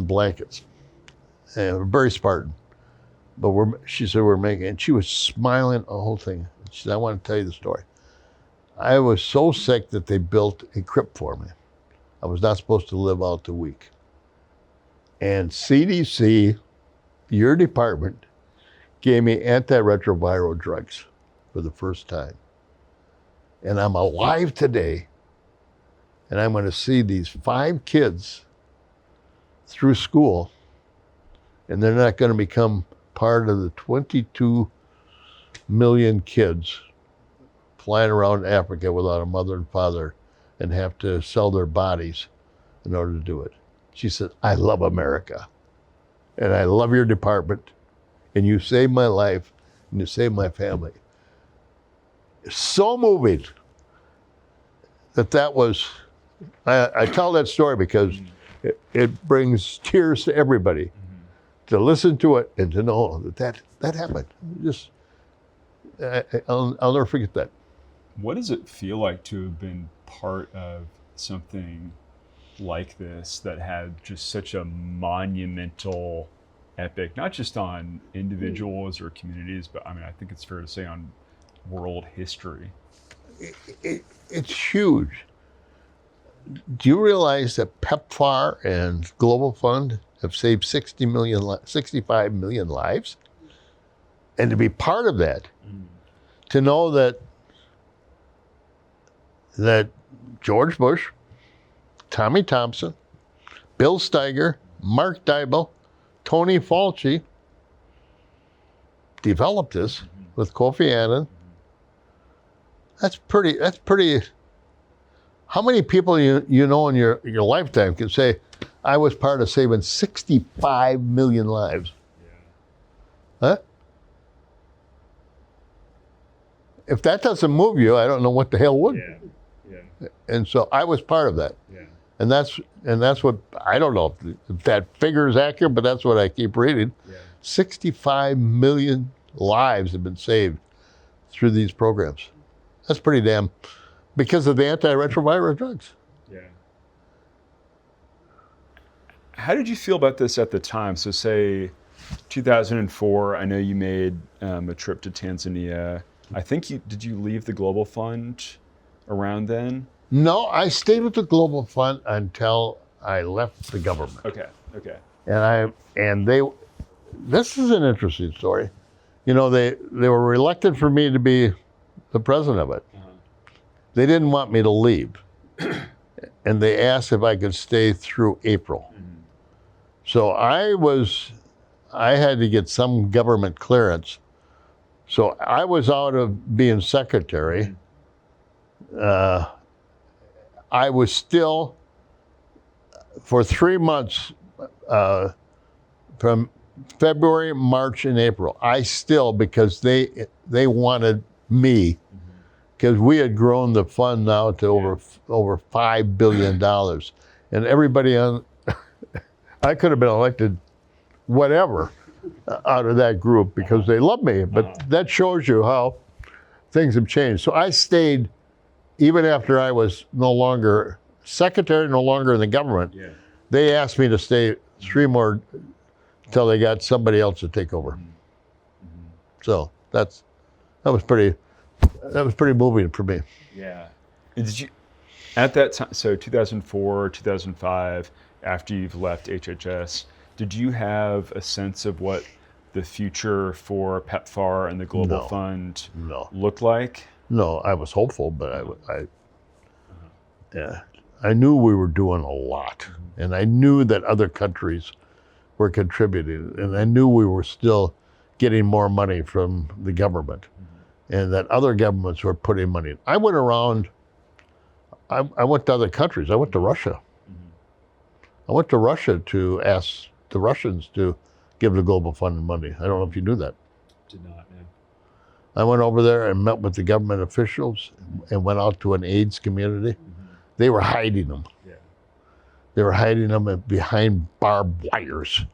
blankets. And very Spartan. But she said we're making, and she was smiling the whole thing. She said, I want to tell you the story. I was so sick that they built a crypt for me. I was not supposed to live out the week. And CDC, your department, gave me antiretroviral drugs for the first time. And I'm alive today, and I'm going to see these 5 kids through school, and they're not going to become part of the 22 million kids flying around Africa without a mother and father and have to sell their bodies in order to do it. She said, I love America, and I love your department, and you saved my life, and you saved my family. It's so moving that was, I tell that story because it brings tears to everybody to listen to it and to know that happened. Just, I'll never forget that. What does it feel like to have been part of something like this that had just such a monumental epic, not just on individuals or communities, but I mean, I think it's fair to say on world history? It's huge. Do you realize that PEPFAR and Global Fund have saved 65 million lives? And to be part of that, to know that George Bush, Tommy Thompson, Bill Steiger, Mark Dybel, Tony Fauci developed this with Kofi Annan. That's pretty. How many people you know in your lifetime can say, I was part of saving 65 million lives? Yeah. Huh? If that doesn't move you, I don't know what the hell would. Yeah. And so I was part of that. Yeah. And that's what, I don't know if that figure is accurate, but that's what I keep reading. Yeah. 65 million lives have been saved through these programs. That's pretty damn, because of the antiretroviral drugs. Yeah. How did you feel about this at the time? So say 2004, I know you made a trip to Tanzania. I think did you leave the Global Fund around then? No, I stayed with the Global Fund until I left the government. Okay. This is an interesting story. You know, they were reluctant for me to be the president of it. Uh-huh. They didn't want me to leave. And they asked if I could stay through April. Mm-hmm. So I had to get some government clearance. So I was out of being secretary. I was still, for 3 months, from February, March, and April. I still, because they wanted me, because we had grown the fund now to over $5 billion, and everybody on, I could have been elected whatever out of that group because they love me. But that shows you how things have changed. So I stayed even after I was no longer secretary, no longer in the government. Yeah. They asked me to stay 3 more until they got somebody else to take over. So that was pretty moving for me. Yeah. And did you, at that time, so 2004, 2005, after you've left HHS, did you have a sense of what the future for PEPFAR and the Global No. Fund No. looked like? No, I was hopeful, but I knew we were doing a lot, and I knew that other countries were contributing, and I knew we were still getting more money from the government, and that other governments were putting money in. I went around. I went to other countries. I went to Russia. I went to Russia to ask the Russians to give the Global Fund money. I don't know if you knew that. Did not, no. I went over there and met with the government officials and went out to an AIDS community. They were hiding them. Yeah. They were hiding them behind barbed wires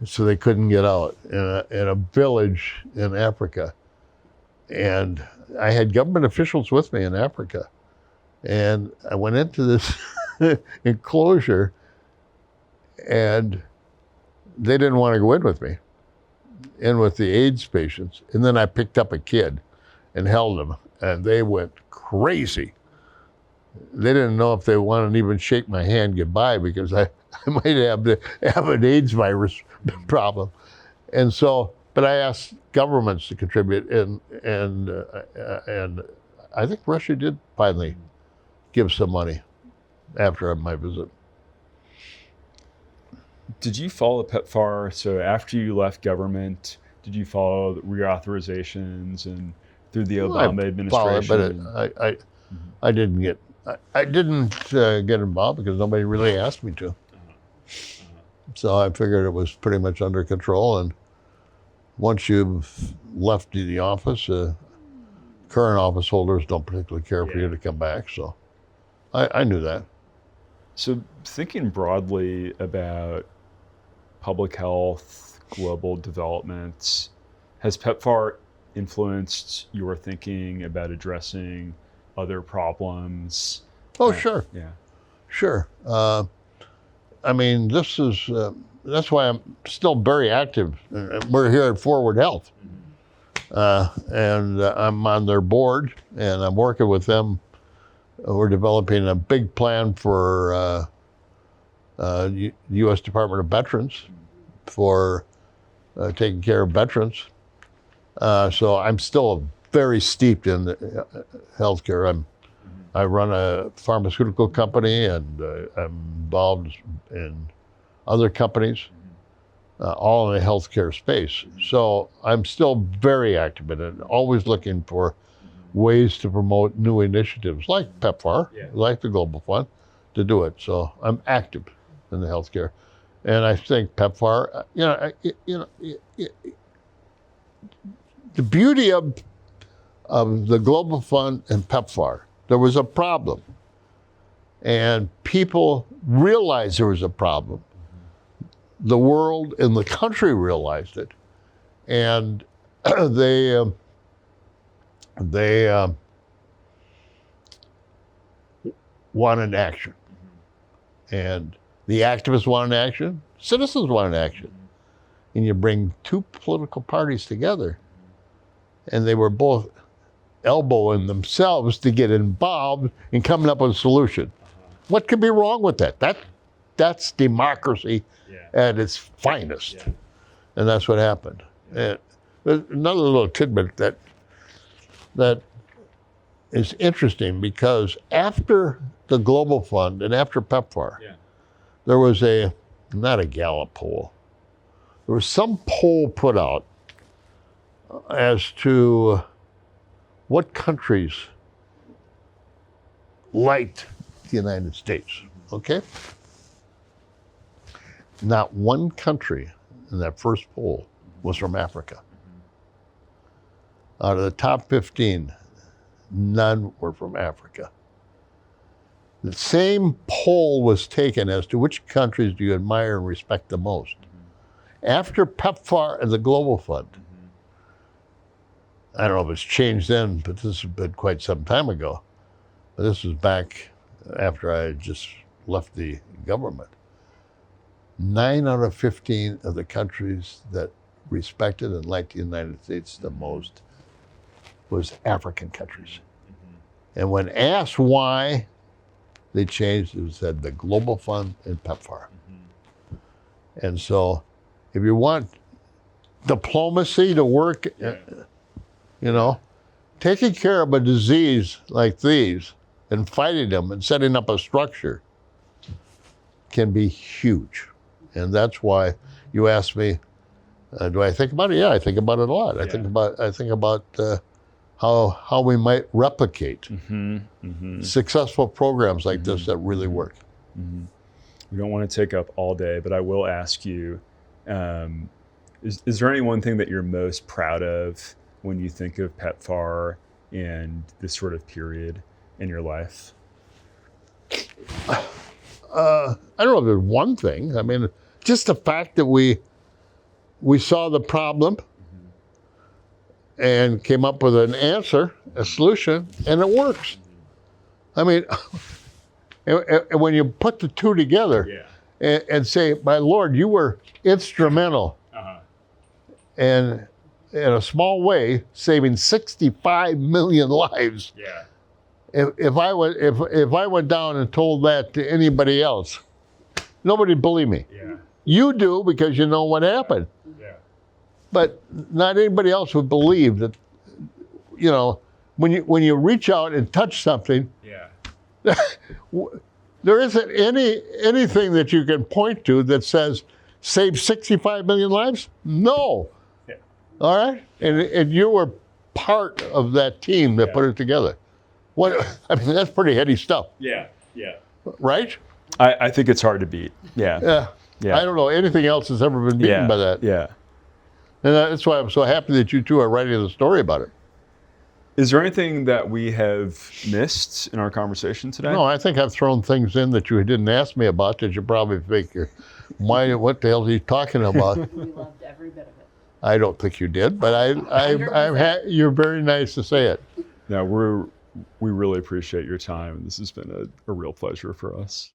so they couldn't get out in a village in Africa. And I had government officials with me in Africa. And I went into this enclosure and they didn't want to go in with me, in with the AIDS patients. And then I picked up a kid and held him, and they went crazy. They didn't know if they wanted to even shake my hand goodbye because I might have an AIDS virus problem. And so, but I asked governments to contribute, and I think Russia did finally give some money after my visit. Did you follow PEPFAR? So after you left government, did you follow the reauthorizations and through the Obama administration? But I didn't get get involved because nobody really asked me to. So I figured it was pretty much under control. And once you've left the office, current office holders don't particularly care for you to come back. So I knew that. So thinking broadly about public health, global developments, has PEPFAR influenced your thinking about addressing other problems? Oh, sure. Yeah. Sure. I mean, this is, that's why I'm still very active. We're here at Forward Health. And I'm on their board, and I'm working with them. We're developing a big plan for U.S. Department of Veterans for taking care of veterans. So I'm still very steeped in healthcare. I run a pharmaceutical company, and I'm involved in other companies, all in the healthcare space. So I'm still very active in it, always looking for ways to promote new initiatives like PEPFAR, like the Global Fund, to do it. So I'm active in the healthcare, and I think PEPFAR. The beauty of the Global Fund and PEPFAR, there was a problem, and people realized there was a problem. The world and the country realized it, and they wanted action. And the activists wanted action, citizens wanted action. And you bring two political parties together, and they were both elbowing themselves to get involved in coming up with a solution. What could be wrong with that? That's democracy at its finest. And that's what happened. And there's another little tidbit that is interesting, because after the Global Fund and after PEPFAR, there was not a Gallup poll, there was some poll put out as to what countries liked the United States, okay? Not one country, in that first poll was from Africa. Out of the top 15, none were from Africa. The same poll was taken as to which countries do you admire and respect the most. After PEPFAR and the Global Fund, I don't know if it's changed then, but this has been quite some time ago. But this was back after I had just left the government. 9 out of 15 of the countries that respected and liked the United States the most was African countries. And when asked why, they changed. It said the Global Fund and PEPFAR. And so, if you want diplomacy to work, you know, taking care of a disease like these and fighting them and setting up a structure can be huge. And that's why you asked me, do I think about it? Yeah, I think about it a lot. I think about how we might replicate successful programs like this that really work. We don't want to take up all day, but I will ask you, is there any one thing that you're most proud of when you think of PEPFAR and this sort of period in your life? I don't know if there's one thing. I mean, just the fact that we saw the problem and came up with an answer, a solution, and it works. I mean, and when you put the two together and say, my Lord, you were instrumental and in a small way saving 65 million lives. If I went down and told that to anybody else, nobody'd believe me. You do because you know what happened. But not anybody else would believe that, you know, when you reach out and touch something, there isn't anything that you can point to that says save 65 million lives? No. All right? And you were part of that team that put it together. I mean, that's pretty heady stuff. Right? I think it's hard to beat. Yeah. I don't know anything else that's ever been beaten by that. And that's why I'm so happy that you two are writing the story about it. Is there anything that we have missed in our conversation today? No, I think I've thrown things in that you didn't ask me about that you probably think, what the hell is he talking about? We loved every bit of it. I don't think you did, but you're very nice to say it. No, we really appreciate your time. This has been a real pleasure for us.